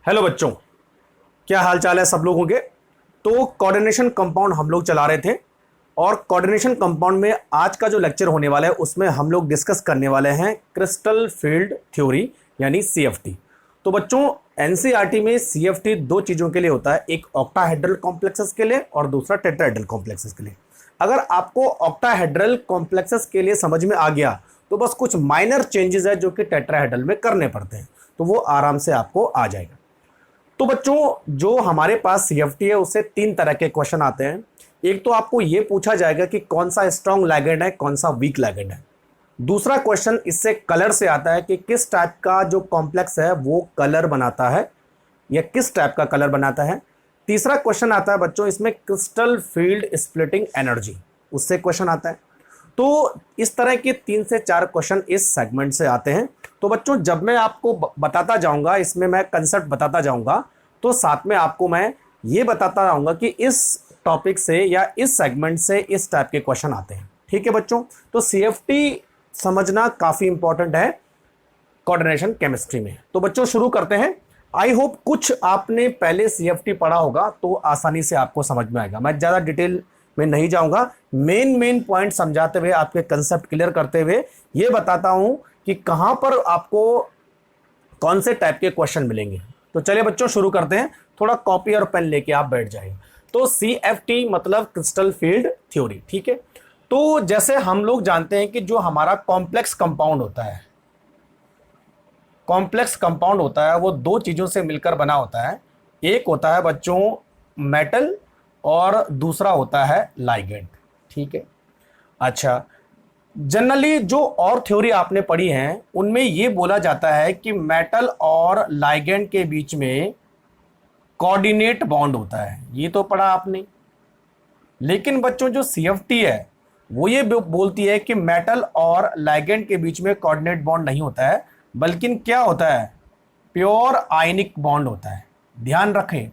Hello बच्चों, क्या हाल चाल है सब लोगों के। तो कोऑर्डिनेशन कंपाउंड हम लोग चला रहे थे और कोऑर्डिनेशन कंपाउंड में आज का जो लेक्चर होने वाला है उसमें हम लोग डिस्कस करने वाले हैं क्रिस्टल फील्ड थ्योरी यानी सीएफटी। तो बच्चों, एनसीईआरटी में सीएफटी दो चीज़ों के लिए होता है, एक ऑक्टाहेड्रल कॉम्प्लेक्सेस के लिए और दूसरा टेट्राहेड्रल कॉम्प्लेक्सेस के लिए। अगर आपको ऑक्टाहेड्रल कॉम्प्लेक्सेस के लिए समझ में आ गया तो बस कुछ माइनर चेंजेस है जो कि टेट्राहेड्रल में करने पड़ते हैं, तो वो आराम से आपको आ जाएगा। तो बच्चों, जो हमारे पास सीएफटी है उससे तीन तरह के क्वेश्चन आते हैं। एक तो आपको यह पूछा जाएगा कि कौन सा स्ट्रॉन्ग लिगैंड है, कौन सा वीक लिगैंड है। दूसरा क्वेश्चन इससे कलर से आता है कि किस टाइप का जो कॉम्प्लेक्स है वो कलर बनाता है या किस टाइप का कलर बनाता है। तीसरा क्वेश्चन आता है बच्चों इसमें क्रिस्टल फील्ड स्प्लिटिंग एनर्जी, उससे क्वेश्चन आता है। तो इस तरह के 3 से 4 क्वेश्चन इस सेगमेंट से आते हैं। तो बच्चों, जब मैं आपको बताता जाऊंगा, इसमें मैं कंसेप्ट बताता जाऊंगा, तो साथ में आपको मैं ये बताता जाऊंगा कि इस टॉपिक से या इस सेगमेंट से इस टाइप के क्वेश्चन आते हैं। ठीक है बच्चों, तो सीएफटी समझना काफी इंपॉर्टेंट है कोऑर्डिनेशन केमिस्ट्री में। तो बच्चों शुरू करते हैं। आई होप कुछ आपने पहले सीएफटी पढ़ा होगा तो आसानी से आपको समझ में आएगा। मैं ज्यादा डिटेल में नहीं जाऊंगा, मेन पॉइंट समझाते हुए, आपके कंसेप्ट क्लियर करते हुए ये बताता हूं कि कहां पर आपको कौन से टाइप के क्वेश्चन मिलेंगे। तो चलिए बच्चों शुरू करते हैं। थोड़ा कॉपी और पेन लेके आप बैठ जाइए। तो सीएफटी मतलब क्रिस्टल फील्ड थ्योरी। ठीक है, तो जैसे हम लोग जानते हैं कि जो हमारा कॉम्प्लेक्स कंपाउंड होता है, कॉम्प्लेक्स कंपाउंड होता है वो दो चीजों से मिलकर बना होता है। एक होता है बच्चों मेटल और दूसरा होता है लाइगेंड। ठीक है, अच्छा, जनरली जो और थ्योरी आपने पढ़ी है उनमें यह बोला जाता है कि मेटल और लाइगेंड के बीच में कोऑर्डिनेट बॉन्ड होता है, ये तो पढ़ा आपने। लेकिन बच्चों जो सीएफटी है वो ये बोलती है कि मेटल और लाइगेंड के बीच में कोऑर्डिनेट बॉन्ड नहीं होता है, बल्कि क्या होता है, प्योर आयनिक बॉन्ड होता है। ध्यान रखें,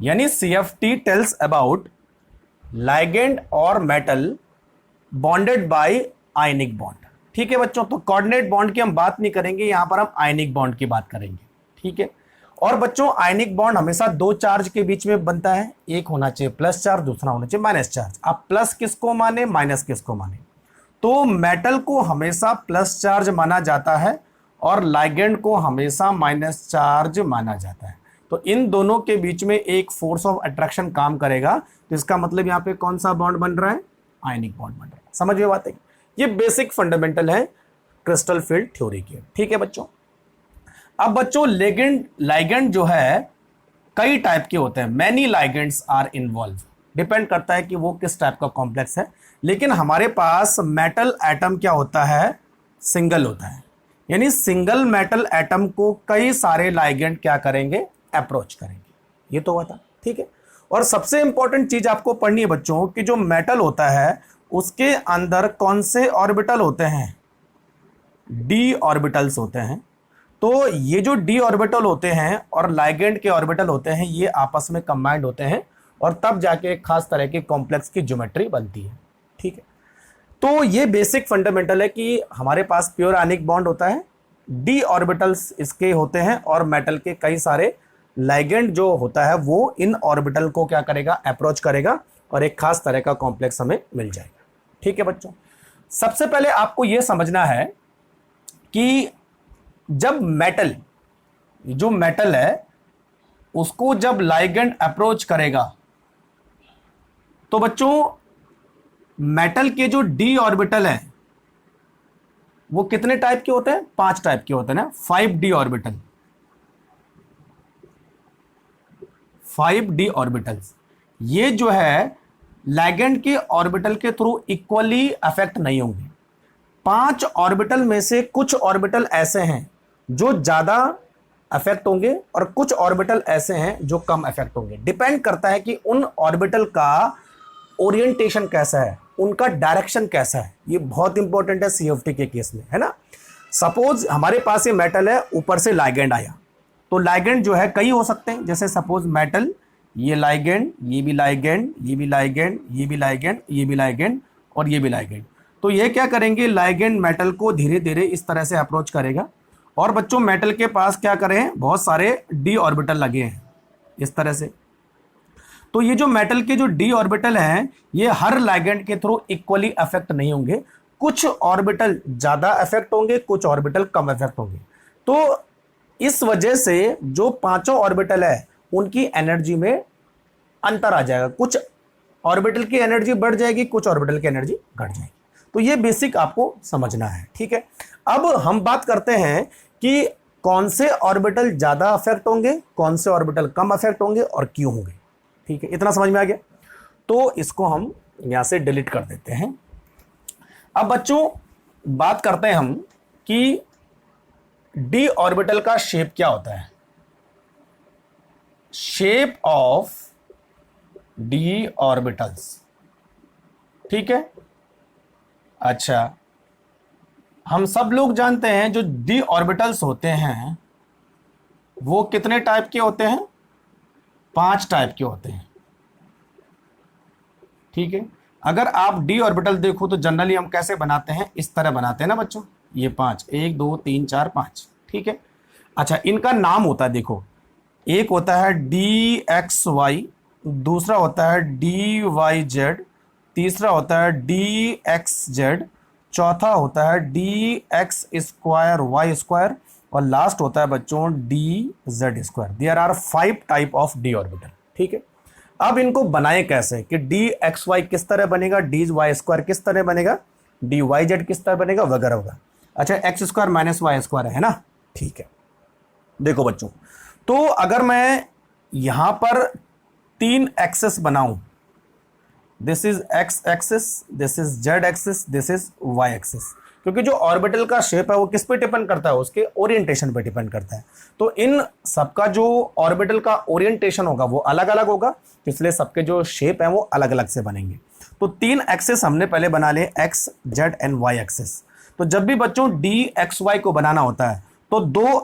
यानी सीएफटी टेल्स अबाउट लाइगेंड और metal bonded by ionic bond. ठीक है बच्चों, तो कोऑर्डिनेट बॉन्ड की हम बात नहीं करेंगे, यहां पर हम आयनिक बॉन्ड की बात करेंगे। ठीक है, और बच्चों आयनिक बॉन्ड हमेशा दो चार्ज के बीच में बनता है, एक होना चाहिए प्लस चार्ज, दूसरा होना चाहिए माइनस चार्ज। अब प्लस किसको माने, माइनस किसको माने। तो मेटल को हमेशा प्लस चार्ज माना जाता है और लाइगेंड को हमेशा माइनस चार्ज माना जाता है। तो इन दोनों के बीच में एक फोर्स ऑफ अट्रैक्शन काम करेगा, तो इसका मतलब यहां पे कौन सा बॉन्ड बन रहा है, आयनिक बॉन्ड बन रहा है। समझ में बात है, ये बेसिक फंडामेंटल है क्रिस्टल फील्ड थ्योरी की। ठीक है बच्चों, अब बच्चों लाइगेंड जो है कई टाइप के होते हैं, many ligands are involve, depend करता है कि वो किस टाइप का कॉम्प्लेक्स है। लेकिन हमारे पास मेटल एटम क्या होता है, सिंगल होता है, यानी सिंगल मेटल एटम को कई सारे लाइगेंड क्या करेंगे, अप्रोच करेंगे। ये तो हुआ था। ठीक है, और सबसे इंपॉर्टेंट चीज आपको पढ़नी है बच्चों कि जो मेटल होता है उसके अंदर कौन से ऑर्बिटल होते हैं, डी ऑर्बिटल्स होते हैं। तो ये जो डी ऑर्बिटल होते हैं और लाइगेंड के ऑर्बिटल होते हैं ये आपस में कंबाइंड होते हैं और तब जाके एक खास तरह के कॉम्प्लेक्स की ज्योमेट्री बनती है। ठीक है, तो ये बेसिक फंडामेंटल है कि हमारे पास प्योर आयनिक बॉन्ड होता है, डी ऑर्बिटल्स इसके होते हैं और मेटल के कई सारे लाइगेंड जो होता है वो इन ऑर्बिटल को क्या करेगा, अप्रोच करेगा और एक खास तरह का कॉम्प्लेक्स हमें मिल जाएगा। ठीक है बच्चों, सबसे पहले आपको यह समझना है कि जब मेटल, जो मेटल है उसको जब लाइगेंड अप्रोच करेगा तो बच्चों मेटल के जो डी ऑर्बिटल है वो कितने टाइप के होते हैं, 5 टाइप के होते हैं ना, 5d ऑर्बिटल, 5d ऑर्बिटल्स। ये जो है लाइगेंड के ऑर्बिटल के थ्रू इक्वली अफेक्ट नहीं होंगे। 5 ऑर्बिटल में से कुछ ऑर्बिटल ऐसे हैं जो ज्यादा अफेक्ट होंगे और कुछ ऑर्बिटल ऐसे हैं जो कम अफेक्ट होंगे। डिपेंड करता है कि उन ऑर्बिटल का ओरिएंटेशन कैसा है, उनका डायरेक्शन कैसा है। ये बहुत इंपॉर्टेंट है सीएफटी के केस में, है ना। सपोज हमारे पास ये मेटल है, ऊपर से लाइगेंड आया, तो लाइगेंड जो है कई हो सकते हैं। जैसे सपोज मेटल, ये लाइगेंड, ये भी लाइगेंड, ये भी लाइगेंड, ये भी लाइगेंड, ये भी लाइगेंड और ये भी लाइगेंड। तो ये क्या करेंगे, लाइगेंड मेटल को धीरे धीरे इस तरह से अप्रोच करेगा और बच्चों मेटल के पास क्या करें, बहुत सारे डी ऑर्बिटल लगे हैं इस तरह से। तो ये जो मेटल के जो डी ऑर्बिटल हैं ये हर लिगेंड के थ्रू इक्वली अफेक्ट नहीं होंगे, कुछ ऑर्बिटल ज्यादा अफेक्ट होंगे, कुछ ऑर्बिटल कम अफेक्ट होंगे। तो इस वजह से जो पांचों ऑर्बिटल है उनकी एनर्जी में अंतर आ जाएगा, कुछ ऑर्बिटल की एनर्जी बढ़ जाएगी, कुछ ऑर्बिटल की एनर्जी घट जाएगी। तो ये बेसिक आपको समझना है, ठीक है। अब हम बात करते हैं कि कौन से ऑर्बिटल ज्यादा अफेक्ट होंगे, कौन से ऑर्बिटल कम अफेक्ट होंगे और क्यों होंगे, ठीक है। इतना समझ में आ गया। तो इसको हम यहां से डिलीट कर देते हैं। अब बच्चों बात करते हैं हम कि डी ऑर्बिटल का शेप क्या होता है। शेप ऑफ डी ऑर्बिटल्स, ठीक है। अच्छा, हम सब लोग जानते हैं जो डी ऑर्बिटल्स होते हैं वो कितने टाइप के होते हैं, 5 टाइप के होते हैं, ठीक है। अगर आप डी ऑर्बिटल देखो तो जनरली हम कैसे बनाते हैं, इस तरह बनाते हैं ना बच्चों, ये 5, 1 2 3 4 5, ठीक है। अच्छा, इनका नाम होता है, देखो एक होता है डी एक्स वाई, दूसरा होता है डी वाई जेड, तीसरा होता है डी एक्स जेड, चौथा होता है d x square y square, और लास्ट होता है बच्चों d z square. There are 5 type of d orbital, ठीक है। अब इनको बनाए कैसे कि डी एक्स वाई किस तरह बनेगा, डी वाई स्क्वायर किस तरह बनेगा, डी वाई जेड किस तरह बनेगा, वगैरह वगैरह। अच्छा, x square minus y square है ना, ठीक है। देखो बच्चों, तो अगर मैं यहां पर 3 एक्सेस बनाऊं, this is x axis, this is z axis, this is y axis, क्योंकि जो ऑर्बिटल का शेप है वो किस पे डिपेंड करता है, उसके ओरिएंटेशन पे डिपेंड करता है। तो इन सबका जो ऑर्बिटल का ओरिएंटेशन होगा वो अलग अलग होगा, इसलिए सबके जो शेप है वो अलग अलग से बनेंगे। तो 3 एक्सेस हमने पहले बना लिए, x z and y axes. तो जब भी बच्चों डी एक्स वाई को बनाना होता है तो 2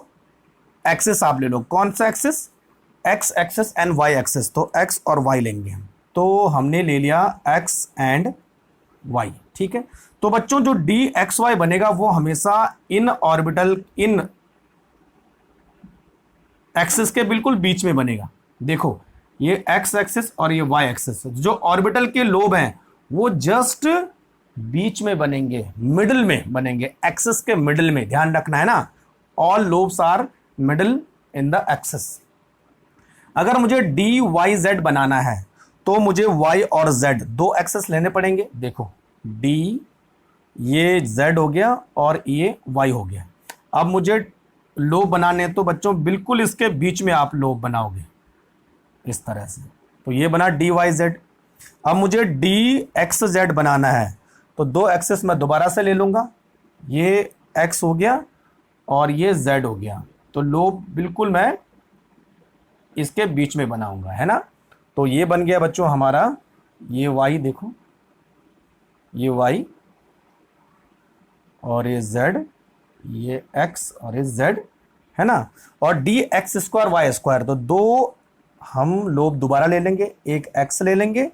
एक्सेस आप ले लो। कौन सा axes, x axes and y axes. तो एक्स और वाई लेंगे हम, तो हमने ले लिया एक्स एंड वाई, ठीक है। तो बच्चों जो डी एक्स वाई बनेगा वो हमेशा इन ऑर्बिटल, इन एक्सिस के बिल्कुल बीच में बनेगा। देखो ये एक्स एक्सिस और ये वाई एक्सिस, जो ऑर्बिटल के लोब हैं वो जस्ट बीच में बनेंगे, मिडिल में बनेंगे, एक्सिस के मिडिल में, ध्यान रखना है ना, all lobes are middle in the axis. अगर मुझे डी वाई जेड बनाना है तो मुझे वाई और जेड 2 एक्सेस लेने पड़ेंगे। देखो डी, ये जेड हो गया और ये वाई हो गया। अब मुझे लोब बनाने तो बच्चों बिल्कुल इसके बीच में आप लोब बनाओगे इस तरह से, तो ये बना डी वाई जेड। अब मुझे डी एक्स जेड बनाना है तो 2 एक्सेस मैं दोबारा से ले लूंगा, ये एक्स हो गया और ये जेड हो गया, तो लोब बिल्कुल मैं इसके बीच में बनाऊंगा, है ना। तो ये बन गया बच्चों हमारा, ये वाई, देखो ये वाई और ये जेड, ये एक्स और ये जेड, है ना। और d x square y square, तो 2 हम लोब दोबारा ले लेंगे, एक एक्स ले लेंगे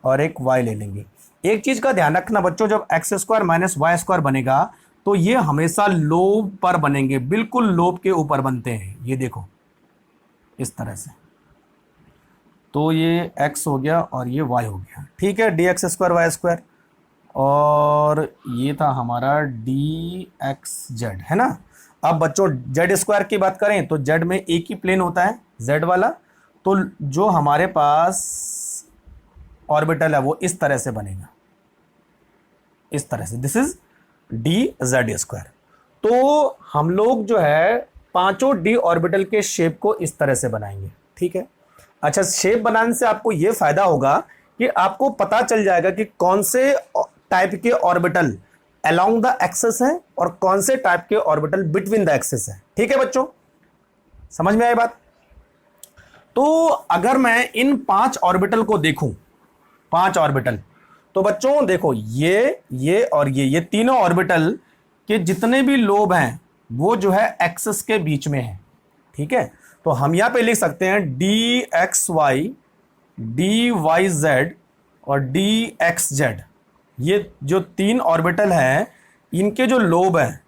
और एक वाई ले लेंगे। एक चीज का ध्यान रखना बच्चों, जब x square minus y square बनेगा तो ये हमेशा लोब पर बनेंगे, बिल्कुल लोब के ऊपर बनते हैं, ये देखो इस तरह से। तो ये x हो गया और ये y हो गया, ठीक है, d x square y square. और ये था हमारा डी एक्स जेड, है ना। अब बच्चों जेड स्क्वायर की बात करें तो जेड में एक ही प्लेन होता है, जेड वाला। तो जो हमारे पास ऑर्बिटल है वो इस तरह से बनेगा, इस तरह से, this is D z square. तो हम लोग जो है पांचों डी ऑर्बिटल के शेप को इस तरह से बनाएंगे, ठीक है। अच्छा, शेप बनाने से आपको यह फायदा होगा कि आपको पता चल जाएगा कि कौन से टाइप के ऑर्बिटल अलोंग द एक्सिस है और कौन से टाइप के ऑर्बिटल बिटवीन द एक्सिस है, ठीक है बच्चों, समझ में आई बात। तो अगर मैं इन 5 ऑर्बिटल को देखूं, 5 ऑर्बिटल, तो बच्चों देखो ये और ये तीनों ऑर्बिटल के जितने भी लोब हैं वो जो है एक्सिस के बीच में है, ठीक है। तो हम यहां पे लिख सकते हैं d x y, d y z और डी एक्स जेड। ये जो 3 ऑर्बिटल हैं इनके जो लोब हैं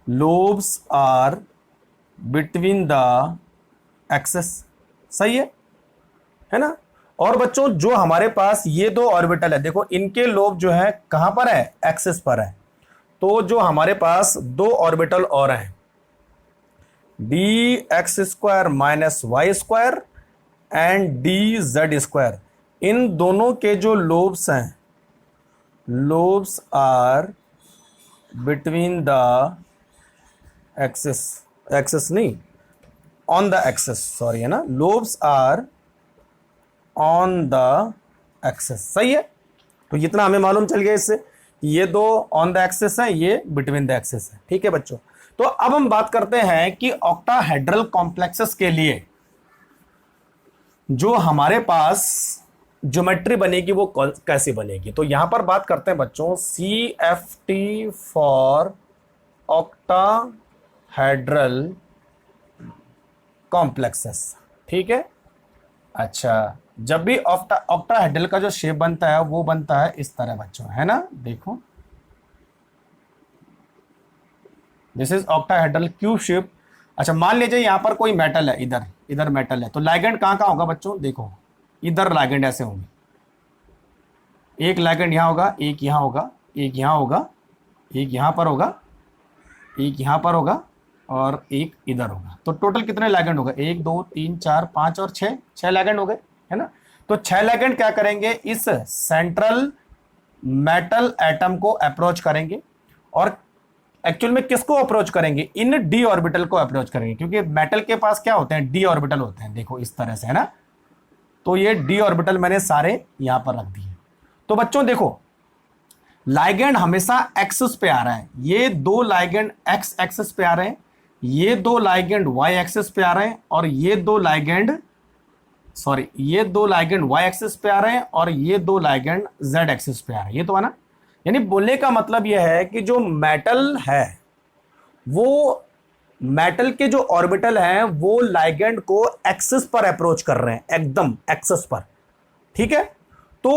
lobes are between the axes. सही है ना। और बच्चों जो हमारे पास ये दो ऑर्बिटल है, देखो इनके लोब जो है कहां पर है, एक्सिस पर है। तो जो हमारे पास दो ऑर्बिटल और हैं, d x square minus y square and d z square, इन दोनों के जो लोब्स हैं, lobes are between the axis, axis नहीं, ऑन द एक्सिस, सॉरी है ना, lobes are on the axis. सही है। तो इतना हमें मालूम चल गया इससे, ये दो ऑन द एक्सिस है, ये बिटवीन द एक्सिस है। ठीक है बच्चों। तो अब हम बात करते हैं कि ऑक्टाहेड्रल कॉम्प्लेक्सेस के लिए जो हमारे पास ज्योमेट्री बनेगी वो कैसी बनेगी। तो यहां पर बात करते हैं बच्चों CFT फॉर ऑक्टाहेड्रल कॉम्प्लेक्सेस। ठीक है। अच्छा, जब भी ऑक्टाहेड्रल का जो शेप बनता है वो बनता है इस तरह बच्चों, है ना। देखो this is octahedral cube shape. अच्छा, मान लीजिए यहां पर कोई मेटल है, इधर इधर मेटल है, तो लाइगेंड कहां कहां होगा बच्चों, देखो इधर लाइगेंड ऐसे होंगे, एक लाइगेंड यहां होगा, एक यहां होगा, एक यहां होगा, एक यहां पर होगा, एक यहां पर होगा और एक इधर होगा। तो टोटल कितने लाइगेंड होगा, 1 2 3 4 5 और 6 लाइगेंड हो गए, है ना। तो 6 लाइगेंड क्या करेंगे, इस सेंट्रल मेटल एटम को अप्रोच करेंगे और एक्चुअल में किसको अप्रोच करेंगे, इन डी ऑर्बिटल को अप्रोच करेंगे, क्योंकि मेटल के पास क्या होते हैं, डी ऑर्बिटल होते हैं। देखो इस तरह से, है ना। तो ये डी ऑर्बिटल मैंने सारे यहां पर रख दिए। तो बच्चों देखो लाइगेंड हमेशा एक्सिस पे आ रहा है, ये दो लाइगेंड एक्स एक्सिस पे आ रहे हैं, ये दो लाइगेंड वाई एक्सिस पे आ रहे हैं, और ये दो लाइगेंड वाई एक्सिस पे आ रहे हैं, और ये दो लाइगेंड जेड एक्सिस पे आ रहे हैं। ये तो है ना। यानी बोलने का मतलब यह है कि जो मेटल है, वो मेटल के जो ऑर्बिटल हैं वो लाइगेंड को एक्सिस पर अप्रोच कर रहे हैं, एकदम एक्सिस पर। ठीक है। तो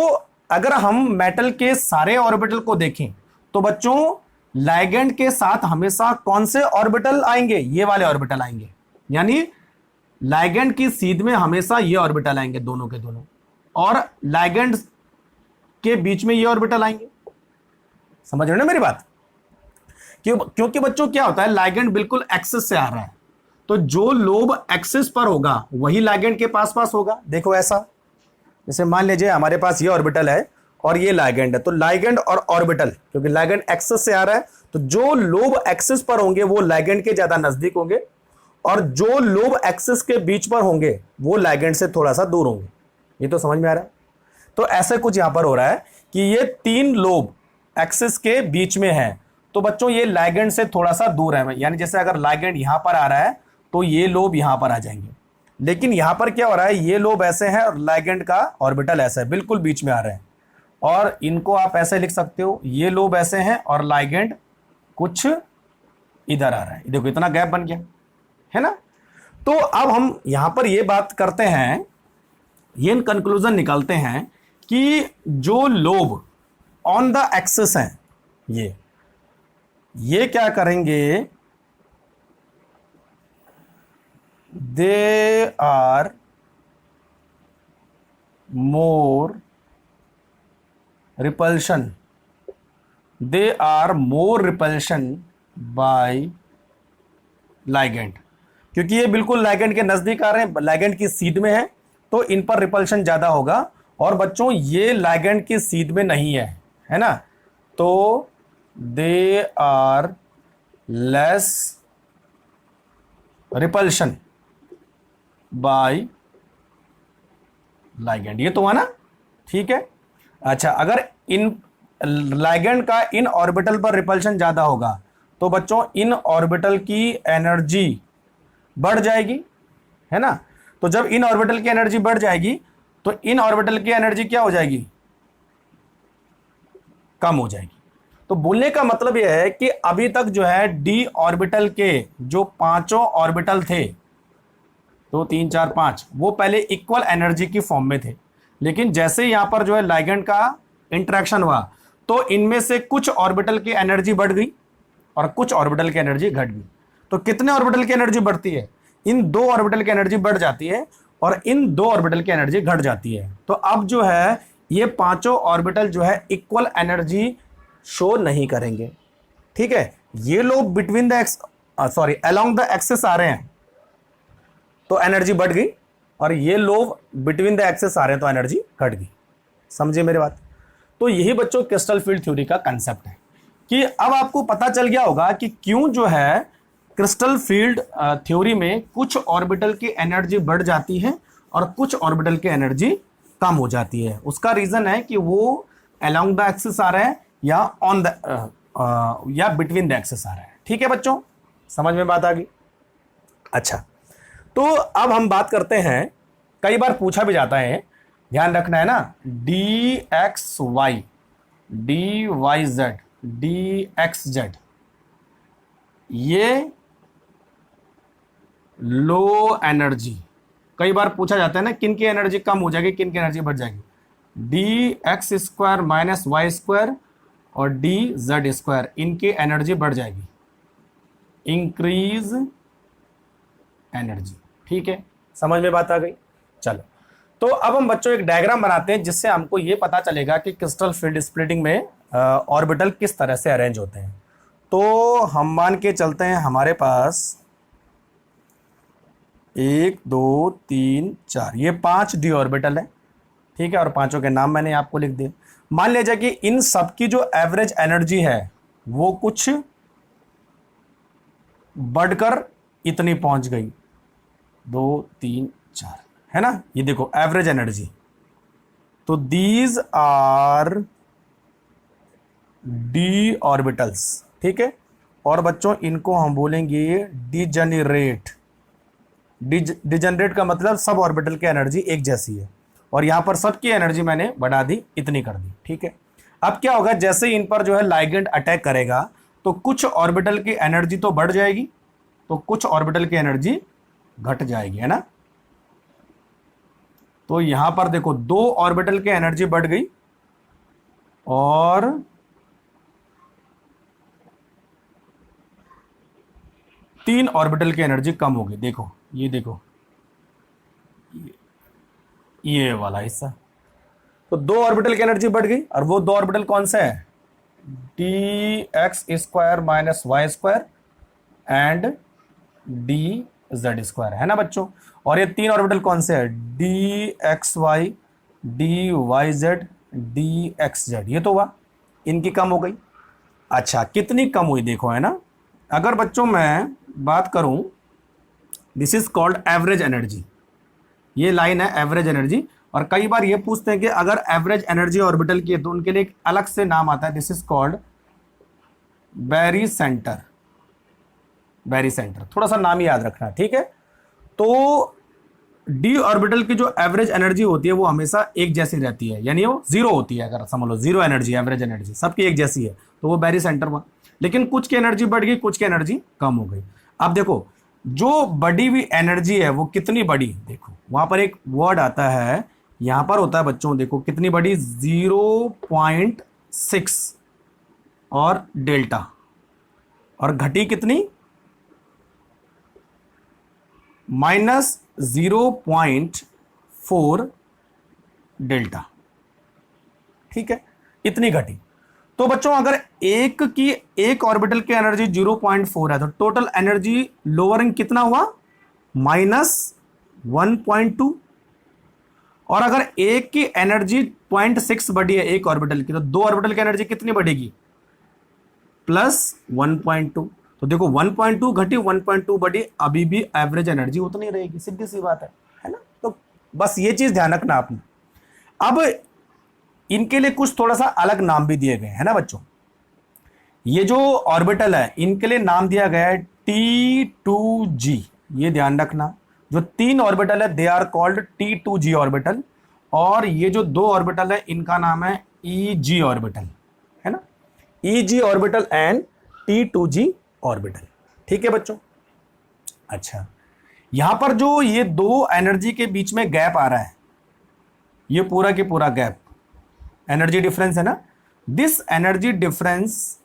अगर हम मेटल के सारे ऑर्बिटल को देखें तो बच्चों लाइगेंड के साथ हमेशा कौन से ऑर्बिटल आएंगे, ये वाले ऑर्बिटल आएंगे। यानी लाइगेंड की सीध में हमेशा ये ऑर्बिटल आएंगे, दोनों के दोनों, और लाइगेंड के बीच में ये ऑर्बिटल आएंगे। समझ रहे हो ना मेरी बात। क्योंकि बच्चों क्या होता है, लाइगेंड बिल्कुल एक्सिस से आ रहा है, तो जो लोब एक्सिस पर होगा वही लाइगेंड के पास पास होगा। देखो ऐसा, जैसे मान लीजिए हमारे पास ये ऑर्बिटल है और ये लाइगेंड है, तो लाइगेंड और ऑर्बिटल, क्योंकि लाइगेंड एक्सिस से आ रहा है, तो जो लोब एक्सिस पर होंगे वो लाइगेंड के ज्यादा नजदीक होंगे, और जो लोब एक्सिस के बीच पर होंगे वो लाइगेंड से थोड़ा सा दूर होंगे। ये तो समझ में आ रहा है। तो ऐसे कुछ यहां पर हो रहा है कि ये तीन लोब एक्सिस के बीच में है, तो बच्चों ये लाइगेंड से थोड़ा सा दूर है। यानी जैसे अगर लाइगेंड यहां पर आ रहा है तो ये लोब यहां पर आ जाएंगे, लेकिन यहां पर क्या हो रहा है, ये लोब ऐसे हैं और लाइगेंड का ऑर्बिटल ऐसा है, बिल्कुल बीच में आ रहे हैं। और इनको आप ऐसे लिख सकते हो, ये लोब ऐसे हैं और लाइगेंड कुछ इधर आ रहा है। देखो इतना गैप बन गया, है ना। तो अब हम यहां पर ये बात करते हैं, ये कंक्लूजन निकालते हैं कि जो लोब ऑन द एक्सिस हैं, ये क्या करेंगे, they are more repulsion by ligand, क्योंकि ये बिल्कुल लाइगेंड के नजदीक आ रहे हैं, लाइगेंड की सीध में है, तो इन पर रिपल्शन ज्यादा होगा। और बच्चों ये लाइगेंड की सीध में नहीं है ना, तो they are less repulsion by ligand. ये तो हुआ ना, ठीक है। अच्छा, अगर इन लाइगेंड का इन ऑर्बिटल पर रिपल्शन ज्यादा होगा तो बच्चों इन ऑर्बिटल की एनर्जी बढ़ जाएगी, है ना। तो जब इन ऑर्बिटल की एनर्जी बढ़ जाएगी तो इन ऑर्बिटल की एनर्जी क्या हो जाएगी, कम हो जाएगी। तो बोलने का मतलब यह है कि अभी तक जो है डी ऑर्बिटल के जो पांचों ऑर्बिटल थे, 2 3 4 5, वो पहले इक्वल एनर्जी की फॉर्म में थे, लेकिन जैसे यहां पर जो है लाइगेंड का इंटरेक्शन हुआ तो इनमें से कुछ ऑर्बिटल की एनर्जी बढ़ गई और कुछ ऑर्बिटल की एनर्जी घट गई। तो कितने ऑर्बिटल की एनर्जी बढ़ती है? इन 2 ऑर्बिटल की एनर्जी बढ़ जाती है और इन 2 ऑर्बिटल की एनर्जी घट जाती है। तो अब जो है ये पांचों ऑर्बिटल जो है इक्वल एनर्जी शो नहीं करेंगे। ठीक है, ये लोग between the along the axis आ रहे हैं तो एनर्जी बढ़ गई, और ये लोग बिटवीन द एक्सिस आ रहे हैं तो एनर्जी घट गई। समझे मेरी बात? तो यही बच्चों क्रिस्टल फील्ड थ्योरी का कंसेप्ट है कि अब आपको पता चल गया होगा कि क्यों जो है क्रिस्टल फील्ड थ्योरी में कुछ ऑर्बिटल की एनर्जी बढ़ जाती है और कुछ ऑर्बिटल की एनर्जी कम हो जाती है। उसका रीजन है कि वो अलोंग द एक्सिस आ रहे हैं या ऑन द या बिटवीन द एक्सिस आ रहे हैं। ठीक है बच्चों, समझ में बात आ गई? अच्छा, तो अब हम बात करते हैं, कई बार पूछा भी जाता है, ध्यान रखना है ना, d x y, d y z, d x z, ये लो एनर्जी। कई बार पूछा जाता है ना, किन की एनर्जी कम हो जाएगी, किन की एनर्जी बढ़ जाएगी। D x square minus y square और डी जेड स्क्वायर, इनकी एनर्जी बढ़ जाएगी, इंक्रीज एनर्जी। ठीक है, समझ में बात आ गई? चलो, तो अब हम बच्चों एक डायग्राम बनाते हैं जिससे हमको ये पता चलेगा कि क्रिस्टल फील्ड स्प्लिटिंग में ऑर्बिटल किस तरह से अरेंज होते हैं। तो हम मान के चलते हैं हमारे पास 1 2 3 4, ये 5 डी ऑर्बिटल है। ठीक है, और पांचों के नाम मैंने आपको लिख दिए। मान लीजिए कि इन सब की जो एवरेज एनर्जी है वो कुछ बढ़कर इतनी पहुंच गई, 2 3 4, है ना। ये देखो एवरेज एनर्जी। तो दीज आर डी ऑर्बिटल्स। ठीक है, और बच्चों इनको हम बोलेंगे डिजेनरेट। डिजेनरेट का मतलब सब ऑर्बिटल की एनर्जी एक जैसी है, और यहां पर सबकी एनर्जी मैंने बढ़ा दी, इतनी कर दी। ठीक है, अब क्या होगा, जैसे इन पर जो है लाइगेंड अटैक करेगा तो कुछ ऑर्बिटल की एनर्जी तो बढ़ जाएगी, तो कुछ ऑर्बिटल की एनर्जी घट जाएगी, है ना। तो यहां पर देखो 2 ऑर्बिटल की एनर्जी बढ़ गई और 3 ऑर्बिटल की एनर्जी कम हो गई। देखो ये देखो, ये वाला हिस्सा। तो 2 ऑर्बिटल की एनर्जी बढ़ गई, और वो 2 ऑर्बिटल कौन से हैं, d x square minus y square and d z square, है ना बच्चों। और ये 3 ऑर्बिटल कौन से हैं, d x y, d y z, d x z, ये तो हुआ, इनकी कम हो गई। अच्छा, कितनी कम हुई देखो, है ना। अगर बच्चों मैं बात करूं, this is called average energy, ये लाइन है एवरेज एनर्जी। और कई बार ये पूछते हैं कि अगर एवरेज एनर्जी ऑर्बिटल की है तो उनके लिए एक अलग से नाम आता है, this is called bary centre. Bary centre, थोड़ा सा नाम ही याद रखना, ठीक है। तो डी ऑर्बिटल की जो एवरेज एनर्जी होती है वो हमेशा एक जैसी रहती है, यानी वो जीरो होती है। अगर समझ लो जीरो एनर्जी, एवरेज एनर्जी सबकी एक जैसी है, तो वो बैरी सेंटर हुआ। लेकिन कुछ की एनर्जी बढ़ गई, कुछ की एनर्जी कम हो गई। अब देखो जो बढ़ी हुई एनर्जी है वो कितनी बढ़ी, देखो वहां पर एक वर्ड आता है, यहां पर होता है बच्चों, देखो कितनी बढ़ी, 0.6 और डेल्टा, और घटी कितनी, -0.4 डेल्टा। ठीक है, इतनी घटी। तो बच्चों अगर एक ऑर्बिटल की एनर्जी 0.4 है तो टोटल एनर्जी लोअरिंग कितना हुआ, -1.2। और अगर एक की एनर्जी 0.6 बढ़ी है एक ऑर्बिटल की, तो 2 ऑर्बिटल की एनर्जी कितनी बढ़ेगी, +1.2। तो देखो 1.2 घटी, 1.2 बढ़ी, अभी भी एवरेज एनर्जी उतनी रहेगी, सीधी सी बात है ना। तो बस ये चीज ध्यान रखना आपने। अब इनके लिए कुछ थोड़ा सा अलग नाम भी दिए गए हैं ना बच्चों। ये जो ऑर्बिटल है इनके लिए नाम दिया गया है T2G, ये ध्यान रखना। जो 3 ऑर्बिटल है they are called T2G orbital, और ये जो 2 ऑर्बिटल है इनका नाम है EG ऑर्बिटल, है ना। EG orbital and T2G orbital, ठीक है बच्चों। अच्छा, यहां पर जो ये 2 एनर्जी के बीच में गैप आ रहा है, ये पूरा के पूरा गैप एनर्जी डिफरेंस है ना, this energy difference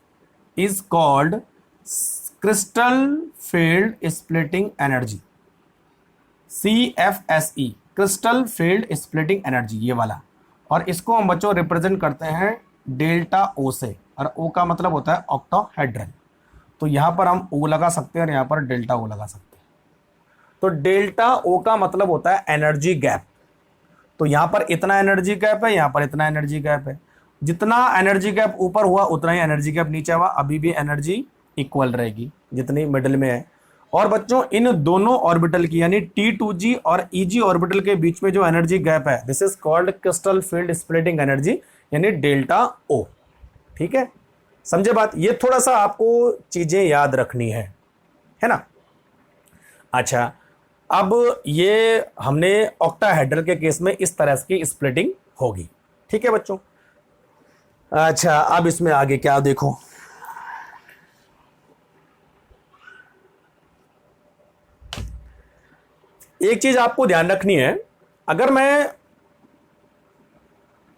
is called crystal field splitting energy, CFSE, crystal field splitting energy, ये वाला। और इसको हम बच्चों रिप्रेजेंट करते हैं डेल्टा ओ से, और ओ का मतलब होता है ऑक्टाहेड्रल। तो यहां पर हम ओ लगा सकते हैं और यहां पर डेल्टा ओ लगा सकते हैं। तो डेल्टा ओ का मतलब होता है एनर्जी गैप। तो यहां पर इतना एनर्जी गैप है, यहां पर इतना एनर्जी गैप है। जितना एनर्जी गैप ऊपर हुआ उतना ही एनर्जी गैप नीचे हुआ, अभी भी एनर्जी इक्वल रहेगी जितनी मिडिल में है। और बच्चों इन दोनों ऑर्बिटल की यानी T2G और EG ऑर्बिटल के बीच में जो एनर्जी गैप है, this is called crystal field splitting energy, यानी डेल्टा ओ। ठीक है, समझे बात? ये थोड़ा सा आपको चीजें याद रखनी है ना। अच्छा, अब ये हमने ऑक्टाहेड्रल के केस में इस तरह की स्प्लिटिंग होगी। ठीक है बच्चों। अच्छा, अब इसमें आगे क्या देखो, एक चीज आपको ध्यान रखनी है। अगर मैं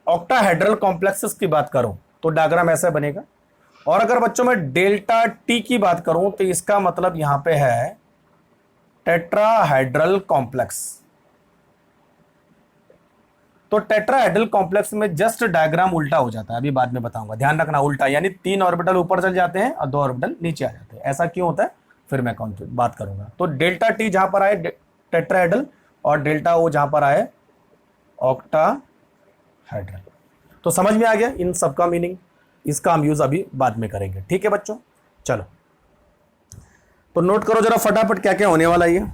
ऑक्टाहेड्रल कॉम्प्लेक्सेस की बात करूं तो डायग्राम ऐसा बनेगा, और अगर बच्चों मैं डेल्टा टी की बात करूं तो इसका मतलब यहां पे है टेट्राहेड्रल कॉम्प्लेक्स। तो टेट्राहेड्रल कॉम्प्लेक्स में जस्ट डायग्राम उल्टा हो जाता है, अभी बाद में बताऊंगा, ध्यान रखना उल्टा, यानी 3 ऑर्बिटल ऊपर चल जाते हैं और 2 ऑर्बिटल नीचे आ जाते हैं। ऐसा क्यों होता है फिर मैं बात करूंगा। तो डेल्टा टी जहां पर आए टेट्राहेड्रल, और डेल्टा ओ जहां पर आए ऑक्टाहेड्रल। तो समझ में आ गया इन सबका मीनिंग, इसका हम यूज अभी बाद में करेंगे। ठीक है बच्चों, चलो तो नोट करो जरा फटाफट क्या क्या होने वाला है।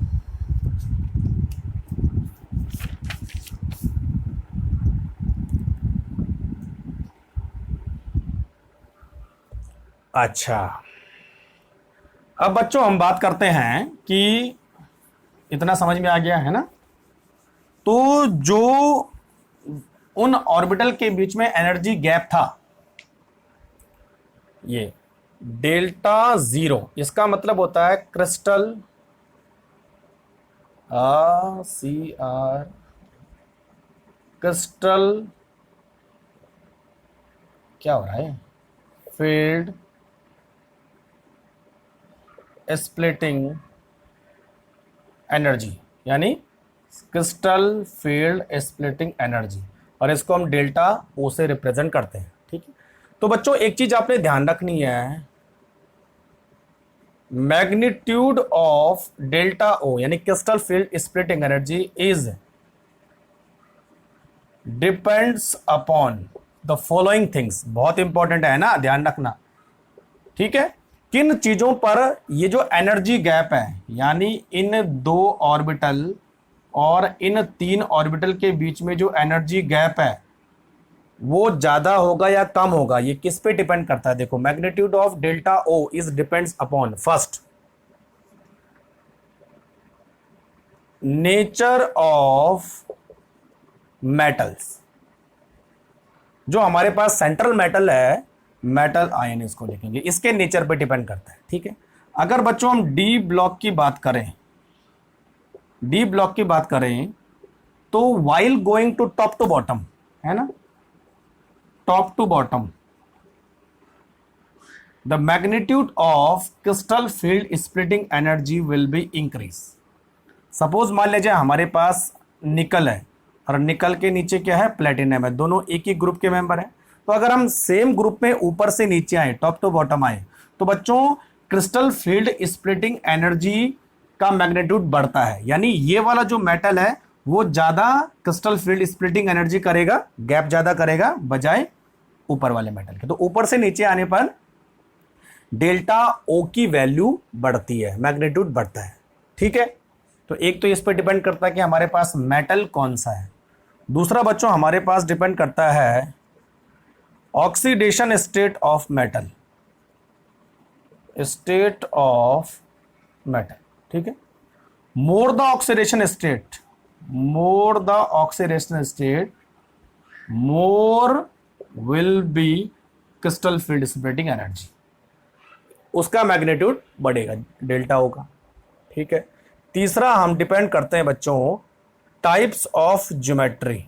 अच्छा, अब बच्चों हम बात करते हैं कि इतना समझ में आ गया है ना। तो जो उन ऑर्बिटल के बीच में एनर्जी गैप था, ये डेल्टा जीरो, इसका मतलब होता है क्रिस्टल CR क्रिस्टल क्या हो रहा है, फील्ड स्प्लिटिंग एनर्जी, यानी क्रिस्टल फील्ड स्प्लिटिंग एनर्जी, और इसको हम डेल्टा ओ से रिप्रेजेंट करते हैं। ठीक है, तो बच्चों एक चीज आपने ध्यान रखनी है, मैग्नीट्यूड ऑफ डेल्टा ओ यानी crystal field splitting energy is depends upon the following things. बहुत इंपॉर्टेंट है ना, ध्यान रखना। ठीक है, किन चीजों पर ये जो एनर्जी गैप है, यानी इन 2 ऑर्बिटल और इन 3 ऑर्बिटल के बीच में जो एनर्जी गैप है वो ज्यादा होगा या कम होगा, ये किस पे डिपेंड करता है। देखो, magnitude of delta o is depends upon first nature of metals. जो हमारे पास सेंट्रल मेटल है, मेटल आयन इसको लिखेंगे, इसके नेचर पे डिपेंड करता है। ठीक है, अगर बच्चों हम डी ब्लॉक की बात करें, डी ब्लॉक की बात करें तो while going to top to bottom, है ना, top to bottom, the magnitude of crystal field splitting energy will be increase. Suppose मान लीजिए हमारे पास निकल है और निकल के नीचे क्या है, प्लेटिनम है, दोनों एक ही ग्रुप के मेंबर हैं। तो अगर हम सेम ग्रुप में ऊपर से नीचे आए, टॉप टू बॉटम आए, तो बच्चों क्रिस्टल फील्ड स्प्लिटिंग एनर्जी का मैग्नीट्यूड बढ़ता है, यानी ये वाला जो मेटल है वो ज्यादा क्रिस्टल फील्ड स्प्लिटिंग एनर्जी करेगा, गैप ज्यादा करेगा बजाय ऊपर वाले मेटल के। तो ऊपर से नीचे आने पर डेल्टा ओ की वैल्यू बढ़ती है, मैग्नीट्यूड बढ़ता है। ठीक है, तो एक तो इस पर डिपेंड करता है कि हमारे पास मेटल कौन सा है। दूसरा बच्चों हमारे पास डिपेंड करता है oxidation state of metal, state of metal. ठीक है, more the oxidation state, more the oxidation state, more will be crystal field splitting energy, उसका मैग्नीट्यूड बढ़ेगा डेल्टा ओ का। ठीक है, तीसरा हम डिपेंड करते हैं बच्चों types of geometry,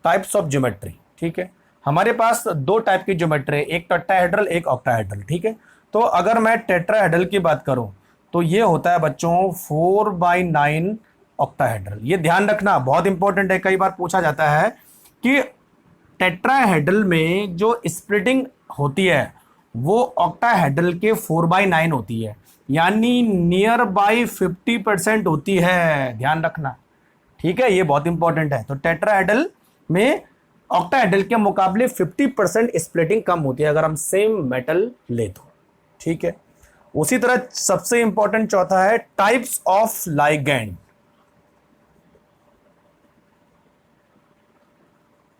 types of geometry. ठीक है, हमारे पास दो टाइप की ज्योमेट्री है, एक टेट्राहेड्रल एक ऑक्टाहेड्रल, ठीक है। तो अगर मैं टेट्राहेड्रल की बात करूं तो ये होता है बच्चों 4/9 ऑक्टाहेड्रल। ये ध्यान रखना बहुत इंपॉर्टेंट है, कई बार पूछा जाता है कि टेट्राहेड्रल में जो स्प्लिटिंग होती है वो ऑक्टाहेड्रल के 4/9 होती है, यानी नियर बाई 50% होती है, ध्यान रखना, ठीक है। ये बहुत इंपॉर्टेंट है। तो टेट्राहेड्रल में ऑक्टाहेड्रल के मुकाबले 50% स्प्लिटिंग कम होती है अगर हम सेम मेटल ले तो, ठीक है। उसी तरह सबसे इंपॉर्टेंट चौथा है types of ligand.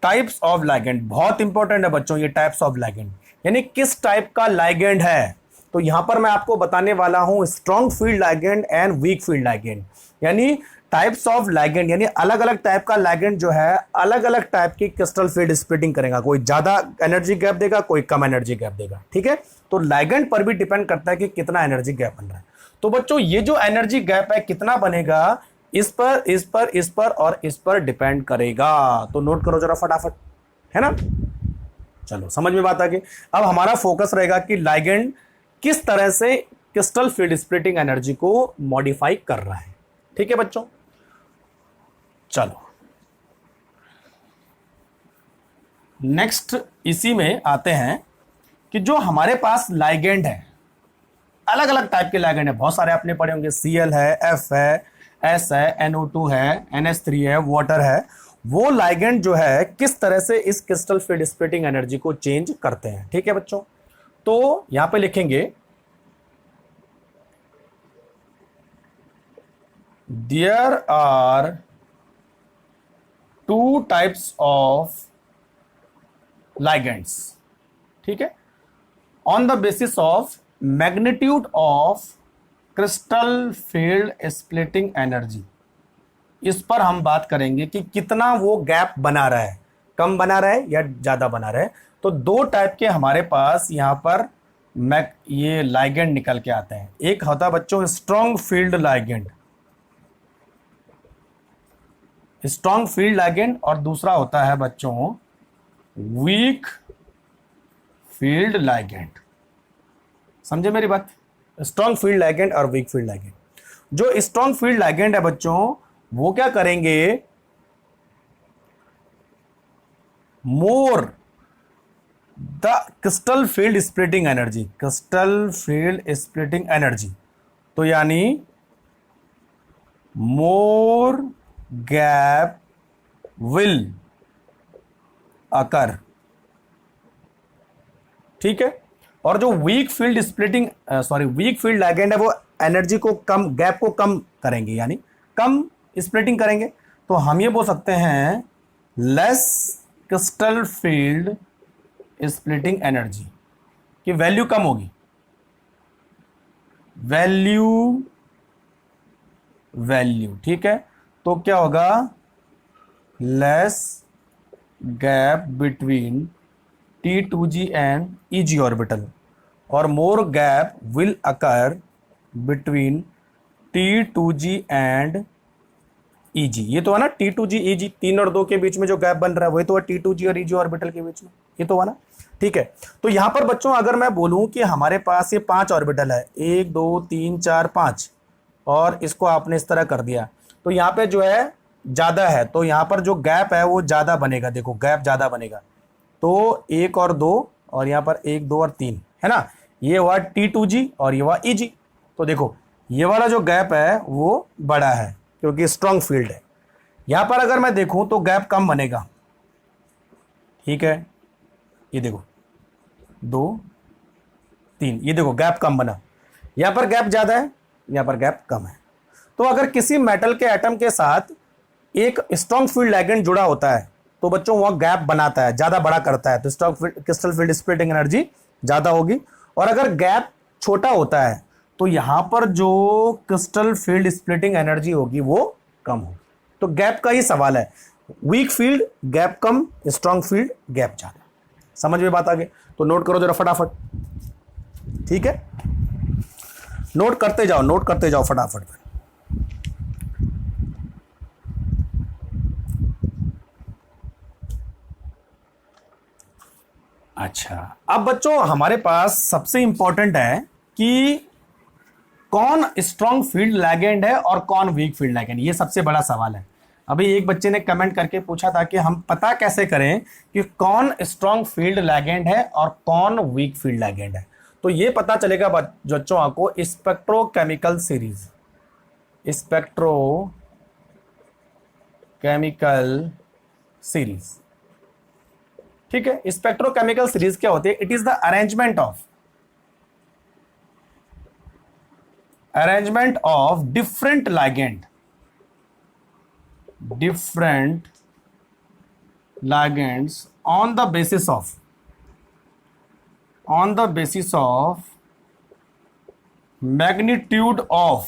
Types of ligand बहुत इंपॉर्टेंट है बच्चों, ये टाइप्स ऑफ लाइगैंड यानी किस टाइप का लाइगैंड है। तो यहां पर मैं आपको बताने वाला हूं strong field ligand and weak field ligand, यानी टाइप्स ऑफ लाइगैंड यानी अलग अलग टाइप का लाइगैंड जो है अलग अलग टाइप की क्रिस्टल फील्ड स्प्लिटिंग करेगा, कोई ज्यादा एनर्जी गैप देगा, कोई कम एनर्जी गैप देगा, ठीक है। तो लाइगैंड पर भी डिपेंड करता है कि कितना एनर्जी गैप बन रहा है। तो बच्चों ये जो एनर्जी गैप है कितना बनेगा, इस पर इस पर इस पर और इस पर डिपेंड करेगा। तो नोट करो जरा फटाफट, है ना। चलो समझ में बात आ गई। अब हमारा फोकस रहेगा कि लाइगैंड किस तरह से क्रिस्टल फील्ड स्प्लिटिंग एनर्जी को मॉडिफाई कर रहा है, ठीक है बच्चों। चलो नेक्स्ट इसी में आते हैं कि जो हमारे पास लाइगैंड है, अलग अलग टाइप के लाइगैंड है, बहुत सारे आपने पढ़े होंगे, Cl है, F है, S है, NO2 है, NH3 है, वाटर है। वो लाइगैंड जो है किस तरह से इस क्रिस्टल फील्ड स्प्लिटिंग एनर्जी को चेंज करते हैं, ठीक है बच्चों। तो यहां पे लिखेंगे there are two types of ligands, ठीक है, on the basis of magnitude of crystal field splitting energy. इस पर हम बात करेंगे कि कितना वो गैप बना रहा है, कम बना रहा है या ज्यादा बना रहा है। तो दो टाइप के हमारे पास यहां पर ये लाइगैंड निकल के आते हैं। एक होता है बच्चों strong field ligand, strong field ligand, और दूसरा होता है बच्चों वीक फील्ड लाइगैंड। समझे मेरी बात। स्ट्रॉन्ग फील्ड लाइगैंड और वीक फील्ड लाइगैंड। जो स्ट्रॉन्ग फील्ड लाइगैंड है बच्चों वो क्या करेंगे, more the crystal field splitting energy, crystal field splitting energy, तो यानी मोर गैप विल अकर, ठीक है। और जो weak field splitting weak field ligand है वो एनर्जी को कम, गैप को कम करेंगे, यानी कम स्प्लिटिंग करेंगे। तो हम ये बोल सकते हैं less crystal field splitting energy की वैल्यू कम होगी, वैल्यू, ठीक है। तो क्या होगा, less gap between T2g and Eg orbital और more gap will occur between T2g and Eg। ये तो है ना T2g Eg, 3 और 2 के बीच में जो गैप बन रहा है वही तो है T2g और Eg ऑर्बिटल के बीच में, ये तो है ना, ठीक है। तो यहां पर बच्चों अगर मैं बोलूं कि हमारे पास ये 5 ऑर्बिटल है, 1 2 3 4 5, और इसको आपने इस तरह कर दिया, तो यहाँ पे जो है ज्यादा है, तो यहाँ पर जो गैप है वो ज्यादा बनेगा, देखो गैप ज्यादा बनेगा। तो 1 और 2 और यहाँ पर 1 2 और 3 है ना, ये हुआ T2g और ये हुआ Eg। तो देखो ये वाला जो गैप है वो बड़ा है क्योंकि स्ट्रॉन्ग फील्ड है। यहाँ पर अगर मैं देखूं तो गैप कम बनेगा, ठीक है। ये देखो 2 3, ये देखो गैप कम बना, यहाँ पर गैप ज्यादा है, यहाँ पर गैप कम है। तो अगर किसी मेटल के एटम के साथ एक स्ट्रॉन्ग फील्ड लाइगैंड जुड़ा होता है तो बच्चों वह गैप बनाता है, ज्यादा बड़ा करता है, तो strong crystal field splitting energy ज्यादा होगी। और अगर गैप छोटा होता है तो यहां पर जो क्रिस्टल फील्ड स्प्लिटिंग एनर्जी होगी वो कम होगी। तो गैप का ही सवाल है, वीक फील्ड गैप कम, स्ट्रॉन्ग फील्ड गैप ज्यादा। समझ में बात आ गई। तो नोट करो जरा फटाफट, ठीक है, नोट करते जाओ फटाफट। अच्छा, अब बच्चों हमारे पास सबसे इंपॉर्टेंट है कि कौन स्ट्रॉन्ग फील्ड लिगेंड है और कौन वीक फील्ड लिगेंड, ये सबसे बड़ा सवाल है। अभी एक बच्चे ने कमेंट करके पूछा था कि हम पता कैसे करें कि कौन स्ट्रॉन्ग फील्ड लिगेंड है और कौन वीक फील्ड लिगेंड है। तो ये पता चलेगा बच्चों आपको स्पेक्ट्रोकेमिकल सीरीज, स्पेक्ट्रोकेमिकल सीरीज। ठीक है, स्पेक्ट्रोकेमिकल सीरीज क्या होती है? It is the arrangement of different ligands on the basis of magnitude of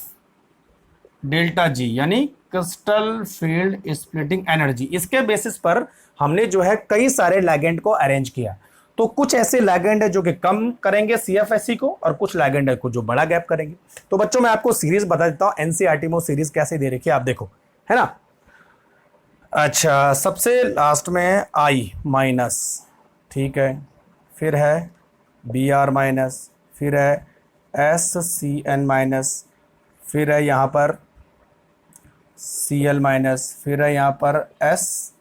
delta G, यानी क्रिस्टल फील्ड स्प्लिटिंग एनर्जी। इसके बेसिस पर हमने जो है कई सारे लैगेंड को अरेंज किया। तो कुछ ऐसे लैगेंड है जो कि कम करेंगे सीएफएससी को, और कुछ लैगेंड है को जो बड़ा गैप करेंगे। तो बच्चों मैं आपको सीरीज बता देता हूं, एनसीईआरटी में सीरीज कैसे दे रखी है आप देखो, है ना। अच्छा, सबसे लास्ट में आई माइनस, ठीक है, फिर है बी आर माइनस, फिर है एस सी एन माइनस, फिर है यहाँ पर सी एल माइनस, फिर है यहाँ पर एस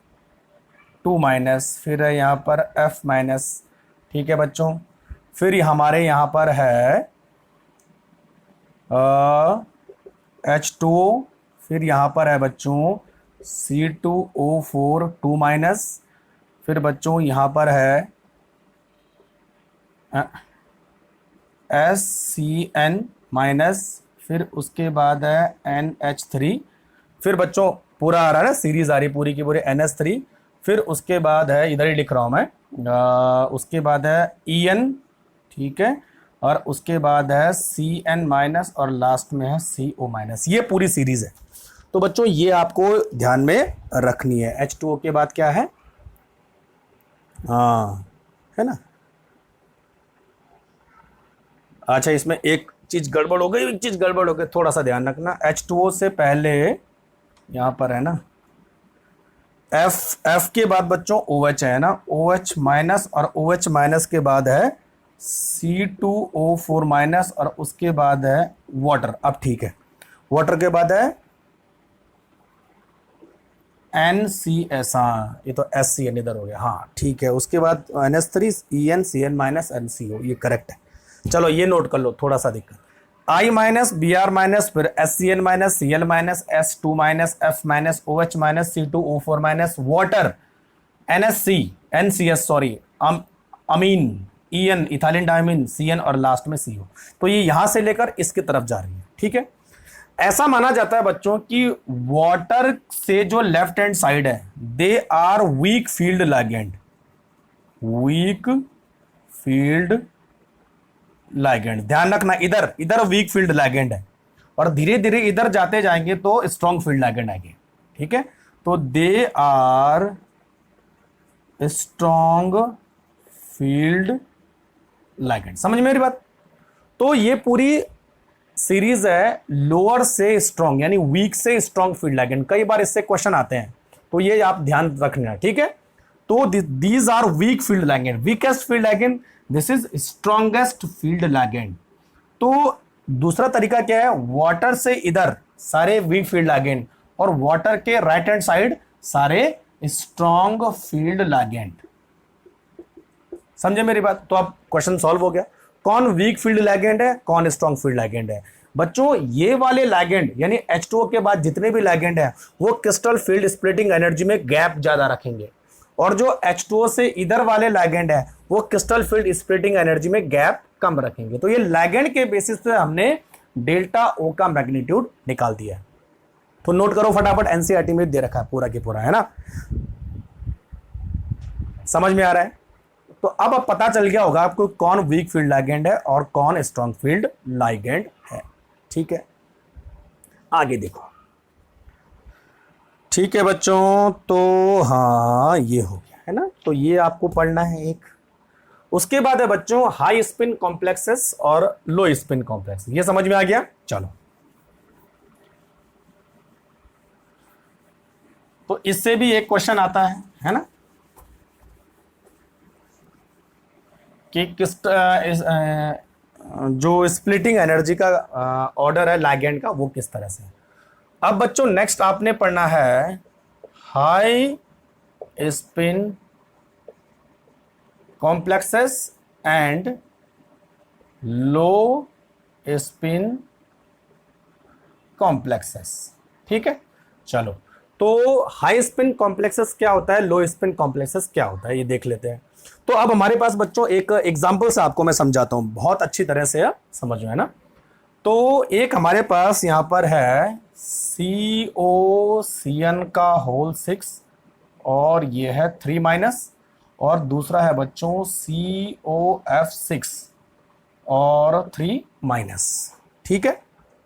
टू माइनस, फिर है यहाँ पर एफ माइनस। ठीक है बच्चों, फिर हमारे यहाँ पर है H2O, फिर यहाँ पर है बच्चों C2O4 2 माइनस, फिर बच्चों यहाँ पर है SCN माइनस, फिर उसके बाद है NH3, फिर बच्चों पूरा आ रहा है ना, सीरीज आ रही पूरी की पूरी NH3, फिर उसके बाद है, इधर ही लिख रहा हूँ मैं, उसके बाद है EN, ठीक है, और उसके बाद है CN माइनस, और लास्ट में है CO माइनस। ये पूरी सीरीज है। तो बच्चों ये आपको ध्यान में रखनी है। H2O के बाद क्या है, हाँ, है ना। अच्छा, इसमें एक चीज गड़बड़ हो गई, थोड़ा सा ध्यान रखना। H2O से पहले यहां पर है ना F के बाद बच्चों OH है ना, OH माइनस, और OH माइनस के बाद है C2O4 माइनस, और उसके बाद है वाटर। अब ठीक है, वाटर के बाद है NCS, हाँ ये तो SCN इधर हो गया, हाँ ठीक है। उसके बाद NH3 EN CN minus NCO, ये करेक्ट है। चलो ये नोट कर लो, थोड़ा सा दिक्कत, I माइनस Br माइनस, फिर SCN minus, Cl minus, S2 minus, F minus, OH minus, C2O4 minus, water, NSC NCS sorry, amine, EN ethylene diamine, CN, और लास्ट में CO। तो ये यहां से लेकर इसकी तरफ जा रही है। ठीक है, ऐसा माना जाता है बच्चों कि वाटर से जो लेफ्ट हैंड साइड है, they are weak field ligand, weak field ligand. ध्यान रखना, इधर इधर वीक फील्ड लिगेंड है, और धीरे धीरे इधर जाते जाएंगे तो स्ट्रॉन्ग फील्ड लिगेंड आएंगे। ठीक है, तो they are strong field ligand. समझ में मेरी बात? तो ये पूरी सीरीज है लोअर से स्ट्रॉन्ग, यानी वीक से स्ट्रॉन्ग फील्ड लिगेंड। कई बार इससे क्वेश्चन आते हैं, तो ये आप ध्यान रखना। ठीक है, तो these are weak field ligand, weakest field ligand, this is strongest field ligand. तो दूसरा तरीका क्या है, वाटर से इधर सारे वीक फील्ड लिगेंड, और वाटर के राइट हैंड साइड सारे स्ट्रॉन्ग फील्ड लिगेंड। समझे मेरी बात? तो अब क्वेश्चन सॉल्व हो गया, कौन वीक फील्ड लिगेंड है, कौन स्ट्रॉन्ग फील्ड लिगेंड है। बच्चों ये वाले लिगेंड, यानी H2O के बाद जितने भी लिगेंड है, वो क्रिस्टल फील्ड स्प्लिटिंग एनर्जी में गैप ज्यादा रखेंगे, और जो H2O से इधर वाले लिगेंड है, वो क्रिस्टल फील्ड स्प्लिटिंग एनर्जी में गैप कम रखेंगे। तो ये लिगेंड के बेसिस पे हमने डेल्टा O का मैग्नीट्यूड निकाल दिया। तो नोट करो फटाफट, एनसीईआरटी में दे रखा है पूरा के पूरा, है ना। समझ में आ रहा है? तो अब पता चल गया होगा आपको कौन वीक फील्ड लिगेंड है और कौन स्ट्रॉन्ग फील्ड लिगेंड है। ठीक है, आगे देखो। ठीक है बच्चों, तो हाँ ये हो गया, है ना। तो ये आपको पढ़ना है एक। उसके बाद है बच्चों हाई स्पिन कॉम्प्लेक्सेस और लो स्पिन कॉम्प्लेक्स। ये समझ में आ गया? चलो, तो इससे भी एक क्वेश्चन आता है ना। कि किस जो स्प्लिटिंग एनर्जी का ऑर्डर है लाइगेंड का वो किस तरह से है। अब बच्चों नेक्स्ट आपने पढ़ना है high spin complexes and low spin complexes. ठीक है, चलो तो हाई स्पिन कॉम्प्लेक्सेस क्या होता है, लो स्पिन कॉम्प्लेक्सेस क्या होता है, ये देख लेते हैं। तो अब हमारे पास बच्चों एक एग्जांपल से आपको मैं समझाता हूं, बहुत अच्छी तरह से समझ में, है ना। तो एक हमारे पास यहां पर है COCN का होल 6 और ये है 3 माइनस, और दूसरा है बच्चों COF6 और 3 माइनस। ठीक है,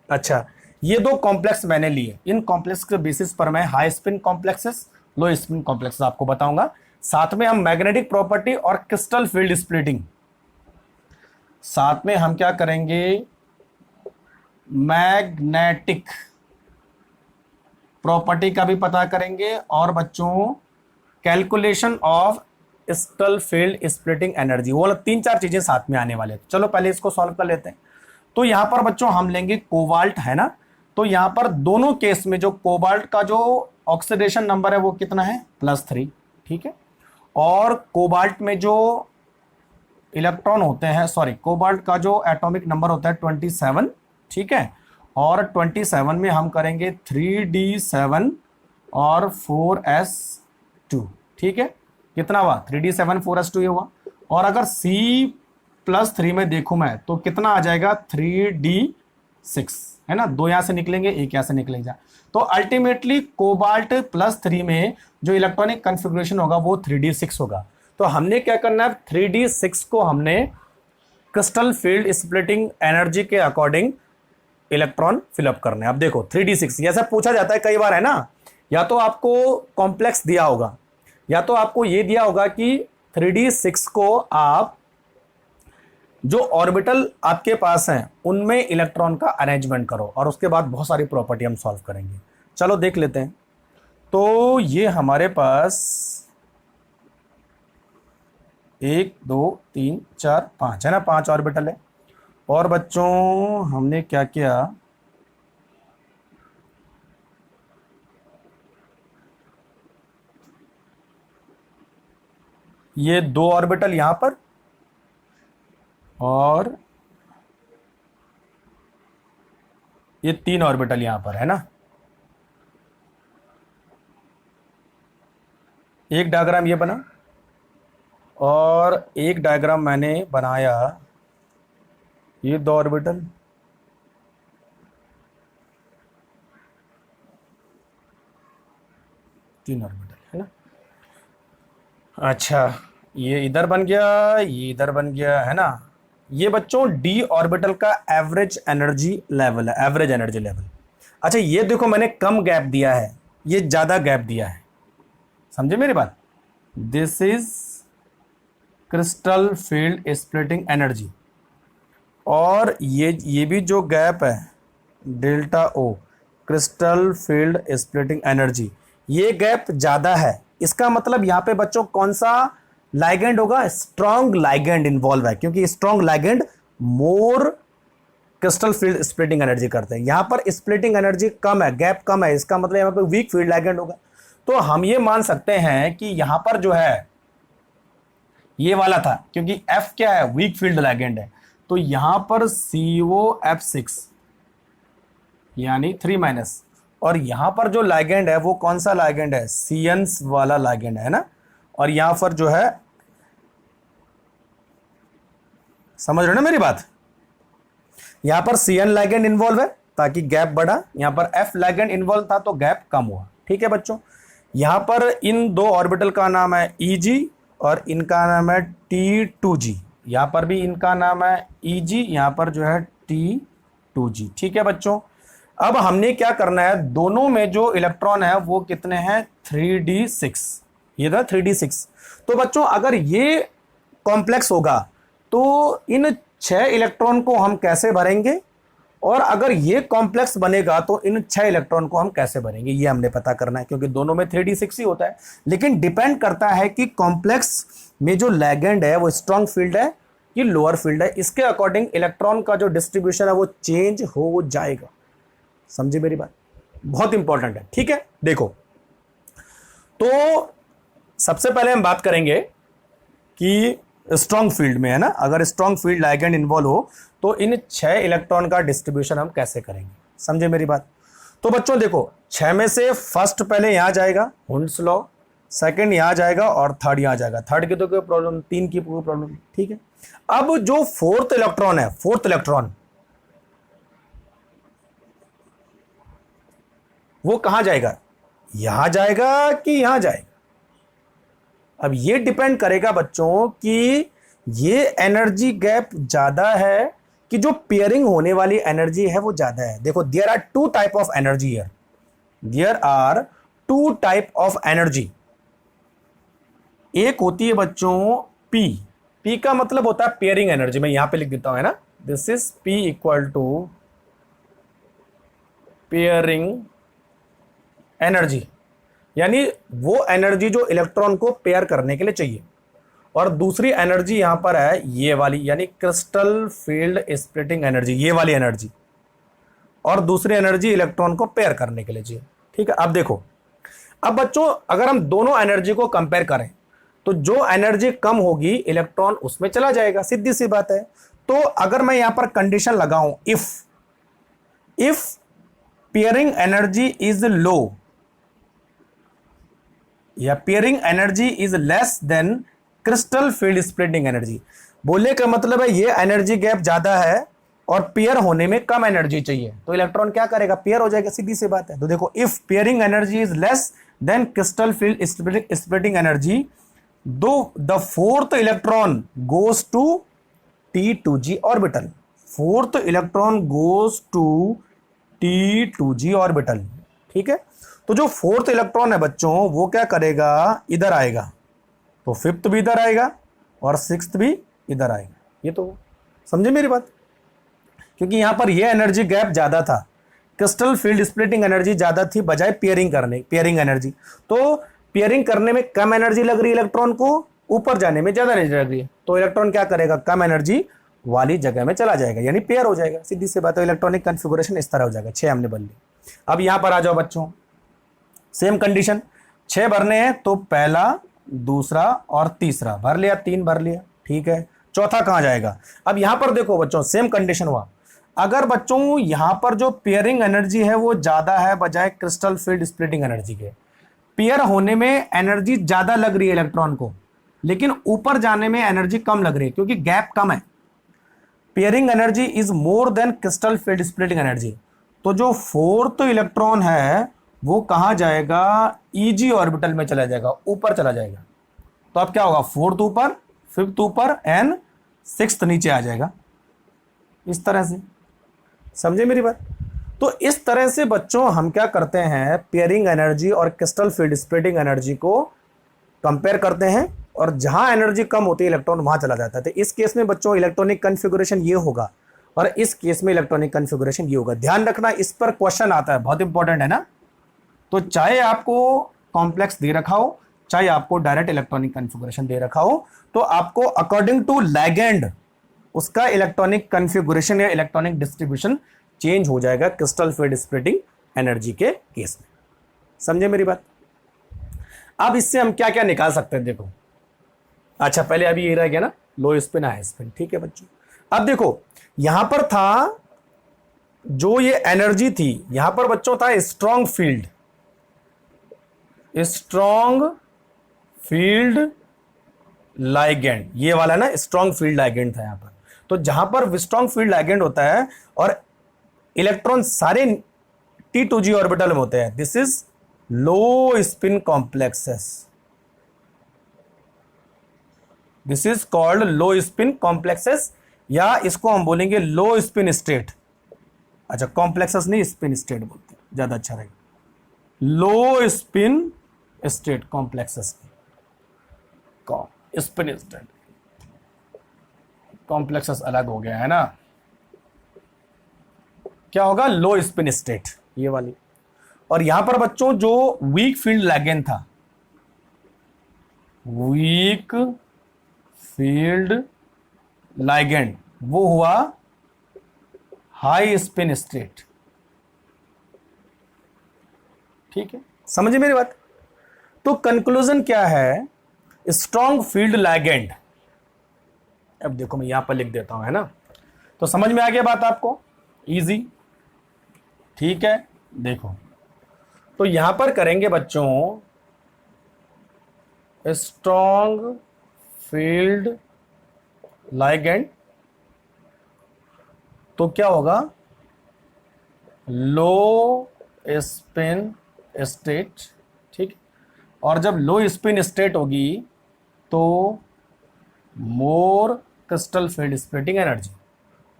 अच्छा ये दो कॉम्प्लेक्स मैंने लिए, इन कॉम्प्लेक्स के बेसिस पर मैं हाई स्पिन कॉम्प्लेक्सेस लो स्पिन कॉम्प्लेक्सेस आपको बताऊंगा। साथ में हम मैग्नेटिक प्रॉपर्टी और क्रिस्टल फील्ड स्प्लिटिंग, साथ में हम क्या करेंगे, मैग्नेटिक प्रॉपर्टी का भी पता करेंगे, और बच्चों calculation of crystal field splitting energy, वो 3-4 चीजें साथ में आने वाले हैं। चलो पहले इसको सॉल्व कर लेते हैं। तो यहां पर बच्चों हम लेंगे कोबाल्ट, है ना। तो यहां पर दोनों केस में जो कोबाल्ट का जो ऑक्सीडेशन नंबर है वो कितना है, +3। ठीक है, और कोबाल्ट में जो इलेक्ट्रॉन होते हैं, सॉरी कोबाल्ट का जो एटॉमिक नंबर होता है 27। ठीक है, और 27 में हम करेंगे 3d7 और 4s2। ठीक है, कितना हुआ, 3d7 4s2 ये हुआ। और अगर C+3 में देखूं मैं तो कितना आ जाएगा, 3d6, है ना। 2 यहां से निकलेंगे, 1 यहां से निकलेगा। तो अल्टीमेटली कोबाल्ट +3 में जो इलेक्ट्रॉनिक कॉन्फ़िगरेशन होगा वो 3d6 होगा। तो हमने क्या करना है, 3d6 को हमने क्रिस्टल फील्ड स्प्लिटिंग एनर्जी के अकॉर्डिंग इलेक्ट्रॉन फिलअप करने। अब देखो 3d6 ऐसा पूछा जाता है कई बार, है ना। या तो आपको कॉम्प्लेक्स दिया होगा, या तो आपको ये दिया होगा कि 3d6 को आप जो ऑर्बिटल आपके पास हैं उनमें इलेक्ट्रॉन का अरेंजमेंट करो, और उसके बाद बहुत सारी प्रॉपर्टी हम सॉल्व करेंगे। चलो देख लेते हैं। तो ये हमारे पास 1 2 3 4 5 है ना, 5 ऑर्बिटल है। और बच्चों हमने क्या किया, ये 2 ऑर्बिटल यहां पर और ये 3 ऑर्बिटल यहां पर, है ना। एक डायग्राम ये बना, और एक डायग्राम मैंने बनाया, ये 2 ऑर्बिटल, तीन ऑर्बिटल, है ना। अच्छा ये इधर बन गया, ये इधर बन गया, है ना। ये बच्चों d ऑर्बिटल का एवरेज एनर्जी लेवल है, एवरेज एनर्जी लेवल। अच्छा ये देखो मैंने कम गैप दिया है, ये ज्यादा गैप दिया है, समझे मेरी बात। This is crystal field splitting energy, और ये भी जो गैप है ΔO crystal field splitting energy, ये गैप ज्यादा है। इसका मतलब यहां पे बच्चों कौन सा लाइगेंड होगा, स्ट्रॉन्ग लाइगेंड इन्वॉल्व है, क्योंकि स्ट्रॉन्ग लाइगेंड मोर क्रिस्टल फील्ड स्प्लिटिंग एनर्जी करते हैं। यहां पर स्प्लिटिंग एनर्जी कम है, गैप कम है, इसका मतलब यहां पर वीक फील्ड लाइगेंड होगा। तो हम ये मान सकते हैं कि यहां पर जो है ये वाला था, क्योंकि F क्या है, वीक फील्ड लाइगेंड है। तो यहां पर COF6 यानी 3 माइनस, और यहां पर जो लाइगेंड है वो कौन सा लाइगेंड है, CN वाला लाइगेंड है ना। और यहां पर जो है, समझ रहे हो ना मेरी बात, यहां पर CN लाइगेंड इन्वॉल्व है ताकि गैप बढ़ा, यहां पर F लाइगेंड इन्वॉल्व था तो गैप कम हुआ। ठीक है बच्चों, यहां पर इन 2 ऑर्बिटल का नाम है EG और इनका नाम है T2G, यहां पर भी इनका नाम है EG, यहां पर जो है T2G। ठीक है बच्चों, अब हमने क्या करना है, दोनों में जो इलेक्ट्रॉन है वो कितने हैं, 3d6, ये था 3d6। तो बच्चों अगर ये कॉम्प्लेक्स होगा तो इन 6 इलेक्ट्रॉन को हम कैसे भरेंगे, और अगर ये कॉम्प्लेक्स बनेगा तो इन 6 इलेक्ट्रॉन को हम कैसे भरेंगे, ये हमने पता करना है, क्योंकि दोनों में 3d6 ही होता है। लेकिन डिपेंड करता है कि कॉम्प्लेक्स में जो लिगेंड है वो स्ट्रांग फील्ड है ये लोअर फील्ड है, इसके अकॉर्डिंग इलेक्ट्रॉन का जो डिस्ट्रीब्यूशन है वो चेंज हो जाएगा। समझे मेरी बात, बहुत इंपॉर्टेंट है। ठीक है, देखो तो सबसे पहले हम बात करेंगे कि स्ट्रॉन्ग फील्ड में है ना, अगर स्ट्रॉन्ग फील्ड लाइगेंड इन्वॉल्व हो तो इन 6 इलेक्ट्रॉन का डिस्ट्रीब्यूशन हम कैसे करेंगे। समझे मेरी बात। तो बच्चों देखो 6 में से फर्स्ट पहले यहां जाएगा हुंड्स लॉ, सेकंड यहां जाएगा और थर्ड यहां जाएगा। थर्ड की तो कोई प्रॉब्लम, 3 की कोई प्रॉब्लम। ठीक है, अब जो फोर्थ इलेक्ट्रॉन है, फोर्थ इलेक्ट्रॉन वो कहां जाएगा, यहां जाएगा कि यहां जाएगा। अब ये डिपेंड करेगा बच्चों कि ये एनर्जी गैप ज्यादा है कि जो पेयरिंग होने वाली एनर्जी है वो ज्यादा है। देखो there are 2 type of energy here, there are 2 type of energy. एक होती है बच्चों पी, पी का मतलब होता है पेयरिंग एनर्जी। मैं यहां पे लिख देता हूं है ना, this is P equal to pairing energy, यानी वो एनर्जी जो इलेक्ट्रॉन को पेयर करने के लिए चाहिए। और दूसरी एनर्जी यहां पर है ये वाली, यानी क्रिस्टल फील्ड स्प्लिटिंग एनर्जी, ये वाली एनर्जी। और दूसरी एनर्जी इलेक्ट्रॉन को पेयर करने के लिए चाहिए। ठीक है, अब देखो, अब बच्चों अगर हम दोनों एनर्जी को कंपेयर करें तो जो एनर्जी कम होगी इलेक्ट्रॉन उसमें चला जाएगा, सीधी सी बात है। तो अगर मैं यहां पर कंडीशन लगाऊं, if pairing energy is low या pairing energy is less than crystal field splitting energy, बोलने का मतलब है ये एनर्जी गैप ज्यादा है और पेयर होने में कम एनर्जी चाहिए, तो इलेक्ट्रॉन क्या करेगा, पेयर हो जाएगा, सीधी सी बात है। तो देखो if pairing energy is less than crystal field splitting energy, दो the fourth electron goes to T2g orbital, fourth electron goes to T2g orbital. ठीक है, तो जो फोर्थ इलेक्ट्रॉन है बच्चों वो क्या करेगा, इधर आएगा, तो फिफ्थ भी इधर आएगा और सिक्स्थ भी इधर आएगा। ये तो समझे मेरी बात, क्योंकि यहां पर ये एनर्जी गैप ज्यादा था, क्रिस्टल फील्ड स्प्लिटिंग एनर्जी ज्यादा थी बजाय पेयरिंग एनर्जी। तो पेयरिंग करने में कम एनर्जी लग रही है इलेक्ट्रॉन को, ऊपर जाने में ज्यादा एनर्जी लग रही है, तो इलेक्ट्रॉन क्या करेगा, कम एनर्जी वाली जगह में चला जाएगा, यानी पेयर हो जाएगा, सीधी सी बात है। इलेक्ट्रॉनिक कॉन्फ़िगरेशन इस तरह हो जाएगा। 6 हमने बन ली। अब यहां पर आ जाओ बच्चों, सेम कंडीशन, 6 भरने हैं तो पहला, दूसरा और तीसरा भर लिया, 3 भर लिया। ठीक है, चौथा कहां जाएगा। अब यहां पर देखो बच्चों सेम कंडीशन हुआ, अगर बच्चों यहां पर जो पेयरिंग एनर्जी है वो ज्यादा है बजाय क्रिस्टल फील्ड स्प्लिटिंग एनर्जी के, पेयर होने में एनर्जी ज्यादा लग रही है इलेक्ट्रॉन को, लेकिन ऊपर जाने में एनर्जी कम लग रही है क्योंकि गैप कम है, pairing energy is more than crystal field splitting energy. तो जो फोर्थ इलेक्ट्रॉन है वो कहां जाएगा, ईजी ऑर्बिटल में चला जाएगा, ऊपर चला जाएगा। तो अब क्या होगा, फोर्थ ऊपर, फिफ्थ ऊपर एंड सिक्स्थ नीचे आ जाएगा, इस तरह से। समझे मेरी बात। तो इस तरह से बच्चों हम क्या करते हैं, पेयरिंग एनर्जी और क्रिस्टल फील्ड स्प्लिटिंग एनर्जी को कंपेयर करते हैं, और जहां एनर्जी कम होती है इलेक्ट्रॉन वहां चला जाता है। तो इस केस में बच्चों इलेक्ट्रॉनिक कॉन्फ़िगरेशन ये होगा और इस केस में इलेक्ट्रॉनिक कॉन्फ़िगरेशन ये होगा। ध्यान रखना, इस पर क्वेश्चन आता है, बहुत इंपॉर्टेंट है ना। तो चाहे आपको कॉम्प्लेक्स दे रखा हो, चाहे आपको डायरेक्ट इलेक्ट्रॉनिक कॉन्फ़िगरेशन दे रखा हो, तो आपको अकॉर्डिंग टू लिगैंड उसका इलेक्ट्रॉनिक कॉन्फ़िगरेशन या इलेक्ट्रॉनिक डिस्ट्रीब्यूशन चेंज हो जाएगा क्रिस्टल फील्ड स्प्लिटिंग एनर्जी के केस में। समझे मेरी बात। अब इससे हम क्या क्या निकाल सकते हैं, देखो। अच्छा पहले अभी ये रह गया ना, लो स्पिन हाई स्पिन। ठीक है बच्चों, अब देखो यहां पर था जो ये एनर्जी थी, यहां पर बच्चों था स्ट्रॉन्ग फील्ड लाइगेंड, ये वाला ना स्ट्रॉन्ग फील्ड लाइगेंड था यहां पर। तो जहां पर स्ट्रॉन्ग फील्ड लाइगेंड होता है और इलेक्ट्रॉन सारे T2g ऑर्बिटल में होते हैं, this is low spin complexes, this is called low spin complexes, या इसको हम बोलेंगे लो स्पिन स्टेट। अच्छा कॉम्प्लेक्सेस नहीं, स्पिन स्टेट बोलते हैं, ज्यादा अच्छा रहेगा, लो spin state complexes, spin state complexes अलग हो गया है ना। क्या होगा, लो स्पिन स्टेट ये वाली। और यहां पर बच्चों जो वीक फील्ड लाइगेंड था, वीक फील्ड लाइगेंड, वो हुआ हाई स्पिन स्टेट। ठीक है, समझिए मेरी बात। तो कंक्लूजन क्या है, स्ट्रॉन्ग फील्ड लाइगेंड। अब देखो मैं यहां पर लिख देता हूं, है ना, तो समझ में आ गया बात आपको, इजी। ठीक है, देखो तो यहां पर करेंगे बच्चों, स्ट्रॉन्ग फील्ड लाइगेंड, तो क्या होगा, लो स्पिन स्टेट। ठीक, और जब लो स्पिन स्टेट होगी तो more crystal field splitting energy.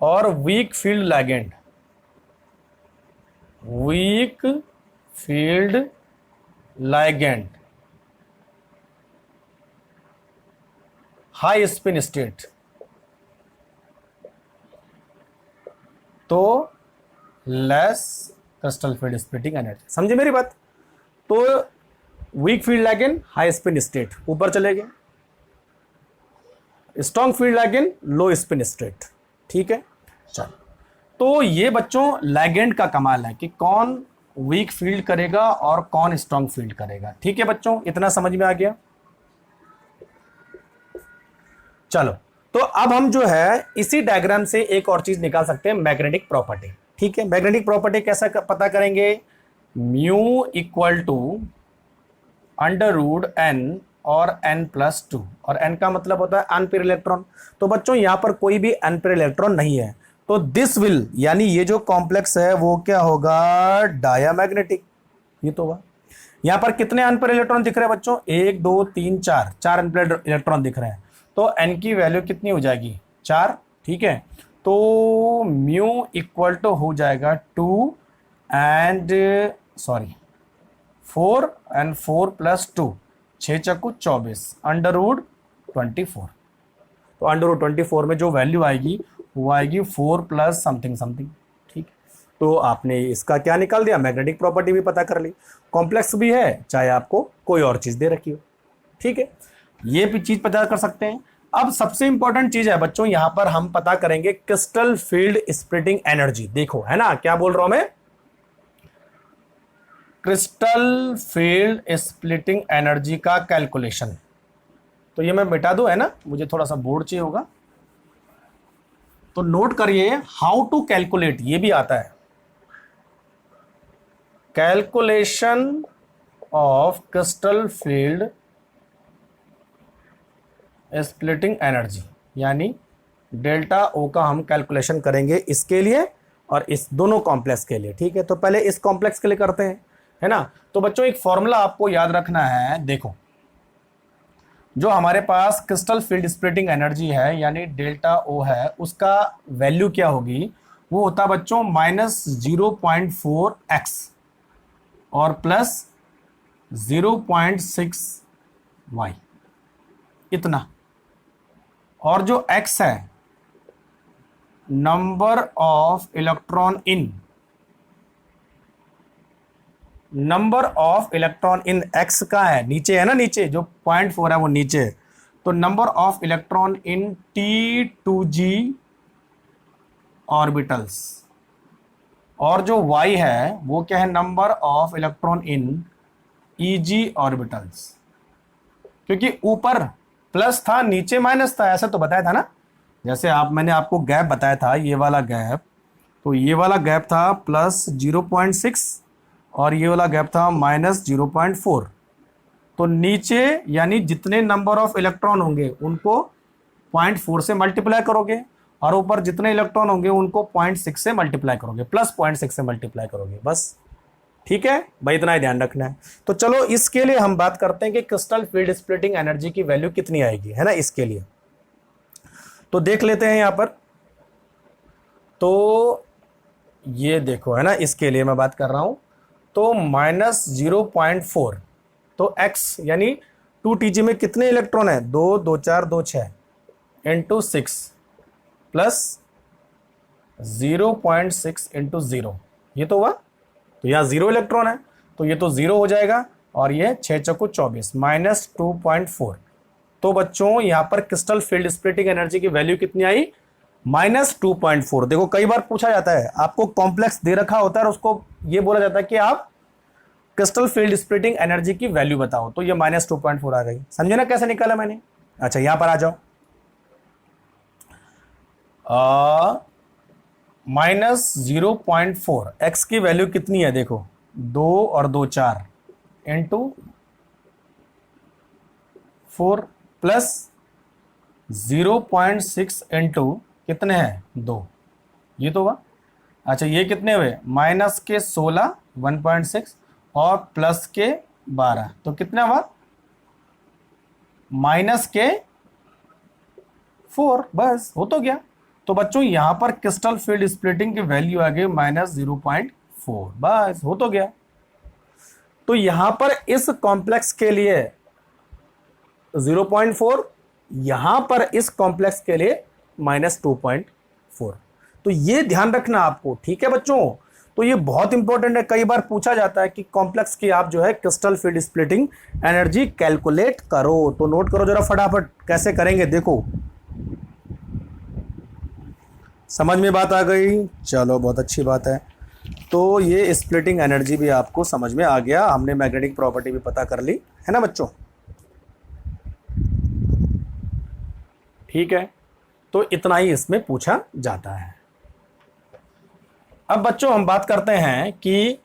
और weak field ligand, weak field ligand, high spin state, तो less crystal field splitting energy. समझे मेरी बात। तो weak field ligand, high spin state, ऊपर चले गए। Strong field ligand, low spin state. ठीक है, चलो। तो ये बच्चों लाइगेंड का कमाल है कि कौन वीक फील्ड करेगा और कौन स्ट्रॉन्ग फील्ड करेगा। ठीक है बच्चों, इतना समझ में आ गया। चलो, तो अब हम जो है इसी डायग्राम से एक और चीज निकाल सकते हैं, मैग्नेटिक प्रॉपर्टी। ठीक है, मैग्नेटिक प्रॉपर्टी कैसा पता करेंगे, mu equal to under root n और n+2, और n का मतलब होता है अनपेयर इलेक्ट्रॉन। तो बच्चों यहां पर कोई भी अनपेयर इलेक्ट्रॉन नहीं है, तो दिस विल, यानी ये जो कॉम्प्लेक्स है वो क्या होगा, डायामैग्नेटिक। ये तो हुआ। यहां पर कितने अनपेयर इलेक्ट्रॉन दिख रहे हैं बच्चों, 1 2 3 4, 4 अनपेयर इलेक्ट्रॉन दिख रहे हैं। तो n की वैल्यू कितनी हो जाएगी, 4। ठीक है, तो म्यू इक्वल टू हो जाएगा 2 एंड 4 एंड 4+2, 6 चक्कू 24, अंडर रूट 24। तो अंडर रूट 24 में जो वैल्यू आएगी वो आएगी 4 प्लस समथिंग समथिंग। ठीक, तो आपने इसका क्या निकाल दिया, मैग्नेटिक प्रॉपर्टी भी पता कर ली, कॉम्प्लेक्स भी है, चाहे आपको कोई और चीज दे रखी हो। ठीक है, ये भी चीज पता कर सकते हैं। अब सबसे इंपॉर्टेंट चीज है बच्चों, यहां पर हम पता करेंगे क्रिस्टल फील्ड स्प्लिटिंग एनर्जी। देखो, है ना, क्या बोल रहा हूं मैं, क्रिस्टल फील्ड स्प्लिटिंग एनर्जी का कैलकुलेशन। तो ये मैं मिटा दूं, है ना, मुझे थोड़ा सा बोर्ड चाहिए होगा, तो नोट करिए, हाउ टू कैलकुलेट, ये भी आता है, calculation of crystal field splitting energy, यानी डेल्टा ओ का हम कैलकुलेशन करेंगे इसके लिए और इस दोनों कॉम्प्लेक्स के लिए। ठीक है, तो पहले इस कॉम्प्लेक्स के लिए करते हैं, है ना। तो बच्चों एक फॉर्मूला आपको याद रखना है, देखो जो हमारे पास क्रिस्टल फील्ड स्प्लिटिंग एनर्जी है यानी डेल्टा ओ है, उसका वैल्यू क्या होगी, वो होता है बच्चों -0.4x और +0.6y, इतना। और जो x है, number of electron in, number of electron in x का है, नीचे है ना, नीचे जो 0.4 है वो नीचे, तो number of electron in T2g orbitals. और जो y है वो क्या है, number of electron in Eg orbitals. क्योंकि ऊपर प्लस था, नीचे माइनस था, ऐसा तो बताया था ना, जैसे मैंने आपको गैप बताया था, ये वाला गैप, तो ये वाला गैप था +0.6 और ये वाला गैप था -0.4। तो नीचे यानी जितने नंबर ऑफ इलेक्ट्रॉन होंगे उनको 0.4 से मल्टीप्लाई करोगे, और ऊपर जितने इलेक्ट्रॉन होंगे उनको 0.6 से मल्टीप्लाई करोगे, +0.6 से मल्टीप्लाई करोगे, बस। ठीक है भाई, इतना ही ध्यान रखना है। तो चलो इसके लिए हम बात करते हैं कि क्रिस्टल फील्ड स्प्लिटिंग एनर्जी की वैल्यू कितनी आएगी, है ना, इसके लिए तो देख लेते हैं यहां पर। तो ये देखो, है ना, इसके लिए मैं बात कर रहा हूं, तो -0.4, तो x यानी 2Tg में कितने इलेक्ट्रॉन है, 2 2 4 2 6 इंटू 6 प्लस 0.6 इंटू 0, ये तो हुआ। तो यहाँ 0 इलेक्ट्रॉन है, तो ये तो 0 हो जाएगा, और ये 6 चौको 24 -2.4, तो बच्चों यहां पर क्रिस्टल फील्ड स्प्लिटिंग एनर्जी की वैल्यू कितनी आई, -2.4। देखो कई बार पूछा जाता है, आपको कॉम्प्लेक्स दे रखा होता है और उसको ये बोला जाता है कि आप क्रिस्टल फील्ड स्प्लिटिंग एनर्जी की वैल्यू बताओ, तो ये -2.4 आ गई। समझे ना कैसे निकाला मैंने। अच्छा यहां पर आ जाओ, -0.4, एक्स की वैल्यू कितनी है, देखो 2 और 2 4 इंटू 4 प्लस 0.6 इंटू कितने हैं 2, ये तो हुआ। अच्छा ये कितने हुए, माइनस के 16 1.6 और प्लस के 12, तो कितना हुआ माइनस के 4, बस हो तो गया। तो बच्चों यहां पर क्रिस्टल फील्ड स्प्लिटिंग की वैल्यू आ गई -0.4, बस हो तो गया। तो यहां पर इस कॉम्प्लेक्स के लिए 0.4, यहां पर इस कॉम्प्लेक्स के लिए -2.4। तो ये ध्यान रखना आपको, ठीक है बच्चों। तो ये बहुत इंपॉर्टेंट है, कई बार पूछा जाता है कि कॉम्प्लेक्स की आप जो है crystal field splitting energy calculate करो। तो नोट करो जरा फटाफट, कैसे करेंगे देखो। समझ में बात आ गई, चलो बहुत अच्छी बात है। तो ये स्प्लिटिंग एनर्जी भी आपको समझ में आ गया, हमने मैग्नेटिक प्रॉपर्टी भी पता कर ली है ना बच्चों। ठीक है, तो इतना ही इसमें पूछा जाता है। अब बच्चों हम बात करते हैं कि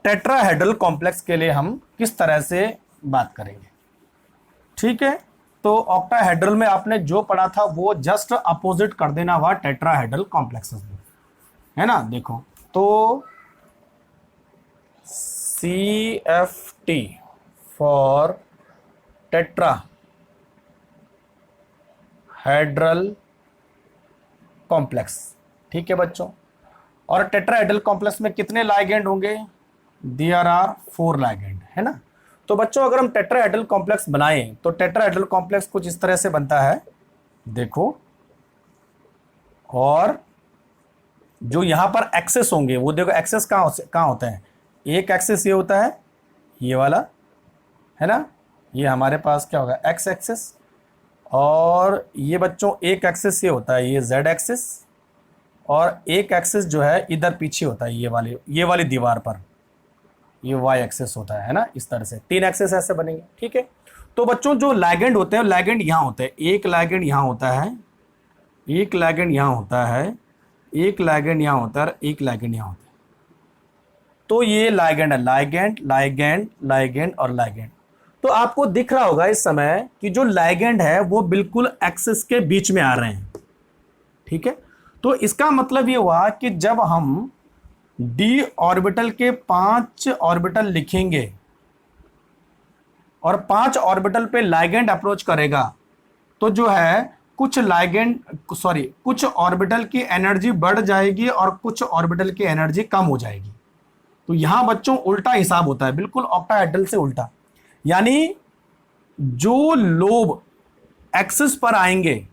टेट्राहेड्रल कॉम्प्लेक्स के लिए हम किस तरह से बात करेंगे। ठीक है, तो ऑक्टाहेड्रल में आपने जो पढ़ा था वो जस्ट अपोजिट कर देना हुआ टेट्राहेड्रल कॉम्प्लेक्सेस में, है ना। देखो तो CFT फॉर टेट्राहेड्रल कॉम्प्लेक्स, ठीक है बच्चों। और टेट्राहेड्रल कॉम्प्लेक्स में कितने लाइगेंड होंगे, देयर आर 4 लाइगेंड, है ना। तो बच्चों अगर हम टेट्राहेड्रल कॉम्प्लेक्स बनाएं तो टेट्राहेड्रल कॉम्प्लेक्स कुछ इस तरह से बनता है, देखो। और जो यहां पर एक्सेस होंगे वो देखो, एक्सेस कहां होते हैं, एक एक्सेस ये होता है, ये वाला, है ना। ये हमारे पास क्या होगा, एक्स एक्सेस। और ये बच्चों एक एक्सेस ये होता है, ये जेड एक्सेस। और एक एक्सेस जो है इधर पीछे होता है, ये वाली दीवार पर ये वाई एक्सेस होता है ना। इस तरह से 3 एक्सेस ऐसे बनेंगे, ठीक है। तो बच्चों जो लाइगेंड होते हैं, लाइगेंड यहां होते हैं, एक लाइगेंड यहां होता है, एक लाइगेंड यहां होता है, एक लाइगेंड यहां होता है, एक लाइगेंड यहां होता है। तो ये लाइगेंड है, लाइगेंड लाइगेंड लाइगेंड और लाइगेंड। तो आपको दिख रहा होगा इस समय कि जो लाइगेंड है वो बिल्कुल एक्सिस के बीच में आ रहे हैं, ठीक है। तो इसका मतलब ये हुआ कि जब हम डी ऑर्बिटल के 5 ऑर्बिटल लिखेंगे और 5 ऑर्बिटल पे लाइगेंड अप्रोच करेगा, तो जो है कुछ ऑर्बिटल की एनर्जी बढ़ जाएगी और कुछ ऑर्बिटल की एनर्जी कम हो जाएगी। तो यहां बच्चों उल्टा हिसाब होता है, बिल्कुल ऑक्टाहेड्रल से उल्टा। यानी जो लोब एक्सिस पर आएंगे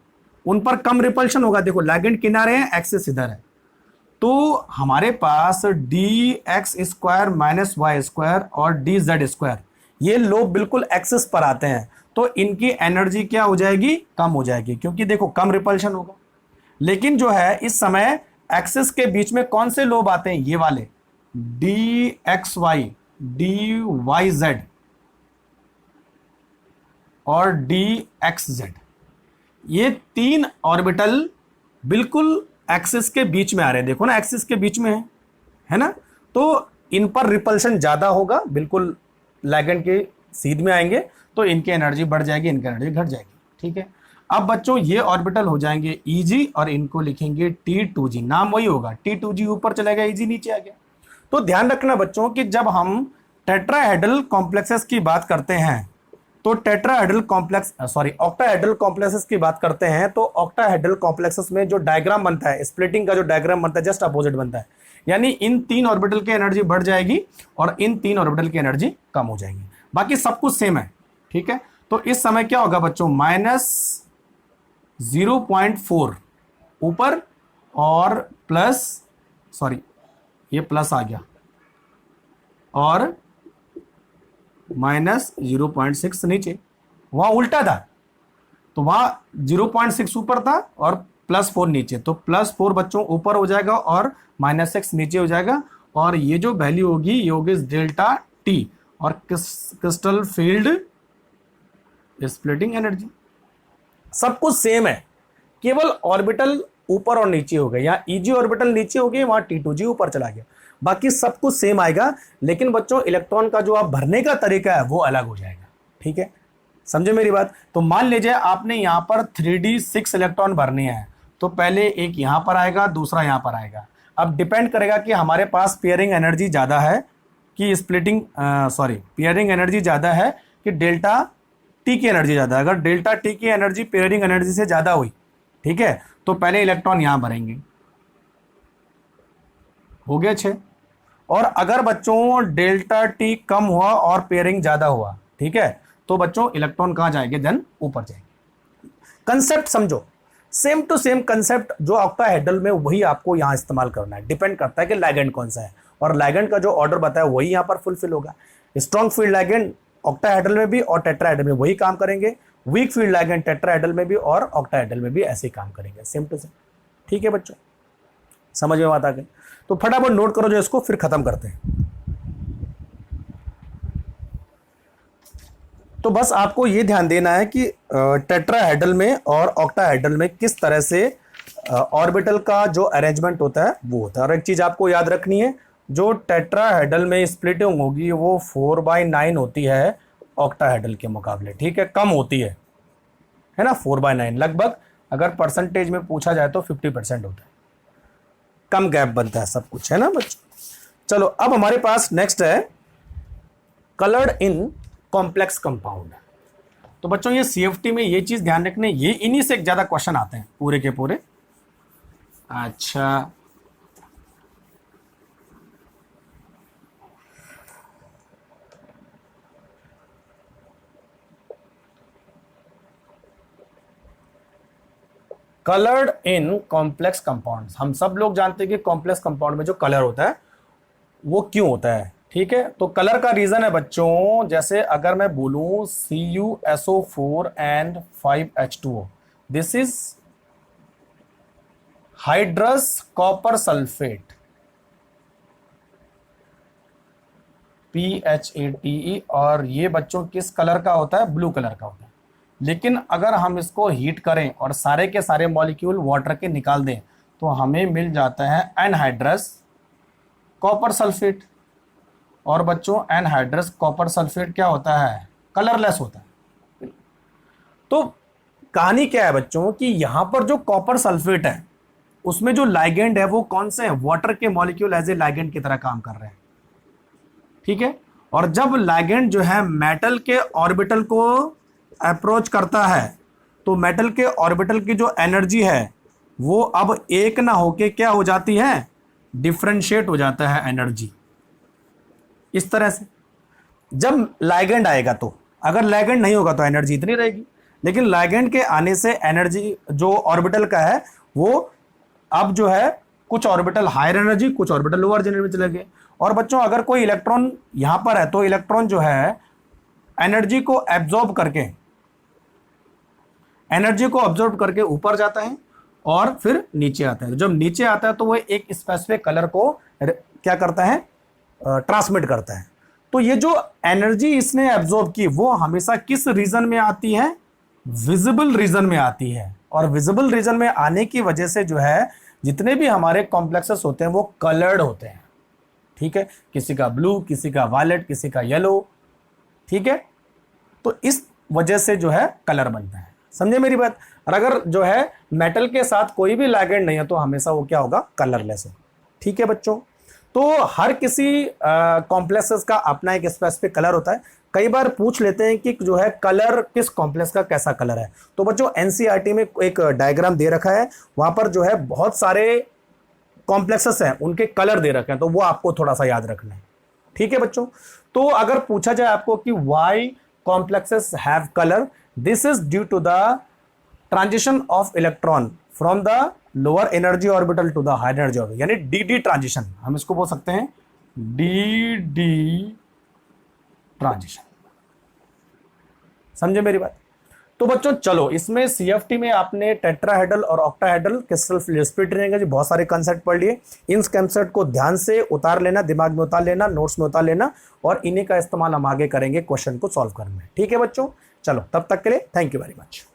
उन पर कम रिपल्शन होगा। देखो लाइगेंड किनारे हैं, एक्सिस इधर है, तो हमारे पास dx² - y² और dz², ये लोब बिल्कुल एक्सिस पर आते हैं, तो इनकी एनर्जी क्या हो जाएगी, कम हो जाएगी, क्योंकि देखो कम रिपल्शन होगा। लेकिन जो है इस समय एक्सिस के बीच में कौन से लोब आते हैं, ये वाले dxy, dyz और dxz। ये 3 ऑर्बिटल बिल्कुल एक्सिस के बीच में आ रहे हैं, देखो ना एक्सिस के बीच में है ना। तो इन पर रिपल्शन ज्यादा होगा, बिल्कुल लाइगेंड के सीध में आएंगे, तो इनकी एनर्जी बढ़ जाएगी, इनकी एनर्जी घट जाएगी, ठीक है। अब बच्चों ये ऑर्बिटल हो जाएंगे Eg और इनको लिखेंगे T2g, नाम वही होगा, T2g ऊपर चला गया, Eg नीचे आ गया। तो ध्यान रखना बच्चों कि जब हम टेट्राहेड्रल कॉम्प्लेक्सेस की बात करते हैं तो ऑक्टाहेड्रल कॉम्प्लेक्सेस की बात करते हैं, तो ऑक्टाहेड्रल कॉम्प्लेक्सेस में जो डायग्राम बनता है, स्प्लिटिंग का जो डायग्राम बनता है, जस्ट अपोजिट बनता है। यानी इन 3 ऑर्बिटल की एनर्जी बढ़ जाएगी और इन 3 ऑर्बिटल की एनर्जी कम हो जाएगी, बाकी सब कुछ सेम है, ठीक है। तो इस समय क्या होगा बच्चों, -0.4 ऊपर और ये प्लस आ गया, और -0.6 नीचे, वहां उल्टा था, तो वहां 0.6 ऊपर था और +4 नीचे, तो +4 बच्चों ऊपर हो जाएगा और -6 नीचे हो जाएगा, और ये जो वैल्यू होगी ये होगी डेल्टा टी, और क्रिस्टल फील्ड स्प्लिटिंग एनर्जी। सब कुछ सेम है, केवल ऑर्बिटल ऊपर और नीचे हो गए, यहाँ ईजी ऑर्बिटल नीचे हो गए, वहां T2G ऊपर चला गया, बाकी सब कुछ सेम आएगा, लेकिन बच्चों इलेक्ट्रॉन का जो आप भरने का तरीका है वो अलग हो जाएगा। ठीक है, समझे मेरी बात। तो मान लीजिए आपने यहां पर 3D6 इलेक्ट्रॉन भरने हैं, तो पहले एक यहां पर आएगा, दूसरा यहां पर आएगा। अब डिपेंड करेगा कि हमारे पास पेयरिंग एनर्जी ज्यादा है कि स्प्लिटिंग पेयरिंग एनर्जी ज्यादा है कि डेल्टा टी की एनर्जी ज्यादा है। अगर डेल्टा टी की एनर्जी पेयरिंग एनर्जी से ज्यादा हुई, ठीक है, तो पहले इलेक्ट्रॉन यहां भरेंगे, हो गया 6। और अगर बच्चों डेल्टा टी कम हुआ और पेयरिंग ज्यादा हुआ, ठीक है, तो बच्चों इलेक्ट्रॉन कहां जाएंगे, देन ऊपर जाएंगे। कंसेप्ट समझो, सेम टू सेम कंसेप्ट जो ऑक्टाहेड्रल में, वही आपको यहां इस्तेमाल करना है। डिपेंड करता है कि लाइगेंड कौन सा है, और लाइगेंड का जो ऑर्डर बताया वही यहां पर फुलफिल होगा। स्ट्रॉन्ग फील्ड लाइगेंड ऑक्टाहेड्रल में भी और टेट्राहेड्रल में वही काम करेंगे, वीक फील्ड लाइगेंड टेट्राहेड्रल में भी और ऑक्टाहेड्रल में भी ऐसे ही काम करेंगे, सेम टू सेम। ठीक है बच्चों, समझ में बात आ गई। तो फटाफट नोट करो जो इसको, फिर खत्म करते हैं। तो बस आपको ये ध्यान देना है कि टेट्राहेड्रल में और ऑक्टाहेड्रल में किस तरह से ऑर्बिटल का जो अरेंजमेंट होता है वो होता है। और एक चीज आपको याद रखनी है, जो टेट्राहेड्रल में स्प्लिटिंग होगी वो 4/9 होती है ऑक्टाहेड्रल के मुकाबले। ठीक है, कम होती है ना, 4/9 लगभग। अगर परसेंटेज में पूछा जाए तो 50% होता है, कम गैप बनता है सब कुछ, है ना बच्चों। चलो अब हमारे पास नेक्स्ट है कलर्ड इन कॉम्प्लेक्स कंपाउंड। तो बच्चों ये CFT में ये चीज ध्यान रखने, ये इन्हीं से ज्यादा क्वेश्चन आते हैं पूरे के पूरे। अच्छा, कलर्ड इन कॉम्प्लेक्स कंपाउंड्स। हम सब लोग जानते हैं कि कॉम्प्लेक्स कंपाउंड में जो कलर होता है वो क्यों होता है। ठीक है, तो कलर का रीजन है बच्चों, जैसे अगर मैं बोलूं CuSO4 and 5H2O, this is hydrous copper sulphate, PHATE, और ये बच्चों किस कलर का होता है, ब्लू कलर का होता है। लेकिन अगर हम इसको हीट करें और सारे के सारे मॉलिक्यूल वाटर के निकाल दें, तो हमें मिल जाता है एनहाइड्रस कॉपर सल्फेट। और बच्चों एनहाइड्रस कॉपर सल्फेट क्या होता है, कलरलेस होता है। तो कहानी क्या है बच्चों कि यहां पर जो कॉपर सल्फेट है उसमें जो लाइगेंड है वो कौन से हैं, वाटर के मॉलिक्यूल एज ए लाइगेंड की तरह काम कर रहे हैं। ठीक है, और जब लाइगेंड जो है मेटल के ऑर्बिटल को अप्रोच करता है, तो मेटल के ऑर्बिटल की जो एनर्जी है वो अब एक ना होके क्या हो जाती है, डिफरेंशिएट हो जाता है एनर्जी। इस तरह से जब लाइगेंड आएगा, तो अगर लाइगेंड नहीं होगा तो एनर्जी इतनी रहेगी, लेकिन लाइगेंड के आने से एनर्जी जो ऑर्बिटल का है वो अब जो है कुछ ऑर्बिटल हायर एनर्जी, कुछ ऑर्बिटल लोअर एनर्जी में चले गए। और बच्चों अगर कोई इलेक्ट्रॉन यहां पर है तो इलेक्ट्रॉन जो है एनर्जी को एब्जॉर्ब करके ऊपर जाता है और फिर नीचे आता है। जब नीचे आता है तो वो एक स्पेसिफिक कलर को क्या करता है, ट्रांसमिट करता है। तो ये जो एनर्जी इसने एब्जॉर्ब की वो हमेशा किस रीजन में आती है, विजिबल रीजन में आती है। और विजिबल रीजन में आने की वजह से जो है जितने भी हमारे कॉम्प्लेक्सेस होते हैं वो कलर्ड होते हैं। ठीक है, किसी का ब्लू, किसी का वायलेट, किसी का येलो। ठीक है, तो इस वजह से जो है कलर बनता है। समझे मेरी बात। और अगर जो है मेटल के साथ कोई भी लाइगेंड नहीं है तो हमेशा वो क्या होगा, कलरलेस है। ठीक है बच्चों, तो हर किसी कॉम्प्लेक्सेस का अपना एक स्पेसिफिक कलर होता है। कई बार पूछ लेते हैं कि जो है कलर किस कॉम्प्लेक्स का कैसा कलर है। तो बच्चों एनसीईआरटी में एक डायग्राम दे रखा है, वहां पर जो है बहुत सारे कॉम्प्लेक्सेस हैं, उनके कलर दे रखे हैं, तो वो आपको थोड़ा सा याद रखना है। ठीक है बच्चों, तो अगर पूछा जाए आपको कि why complexes have colour, this is due to the transition of electron from the lower energy orbital to the higher energy orbital, यानी डी ट्रांजिशन। हम इसको बोल सकते हैं डी ट्रांजिशन। समझे मेरी बात। तो बच्चों चलो, इसमें सीएफटी में आपने टेट्राहेड्रल और ऑक्टाहेड्रल क्रिस्टल स्प्लिट रहेंगे जी, बहुत सारे कंसेप्ट पढ़ लिए। इन कंसेप्ट को ध्यान से उतार लेना, दिमाग में उतार लेना, नोट्स में उतार लेना, और इन्हीं का इस्तेमाल हम आगे करेंगे क्वेश्चन को सॉल्व करने में। ठीक है बच्चों, चलो तब तक के लिए थैंक यू वेरी मच।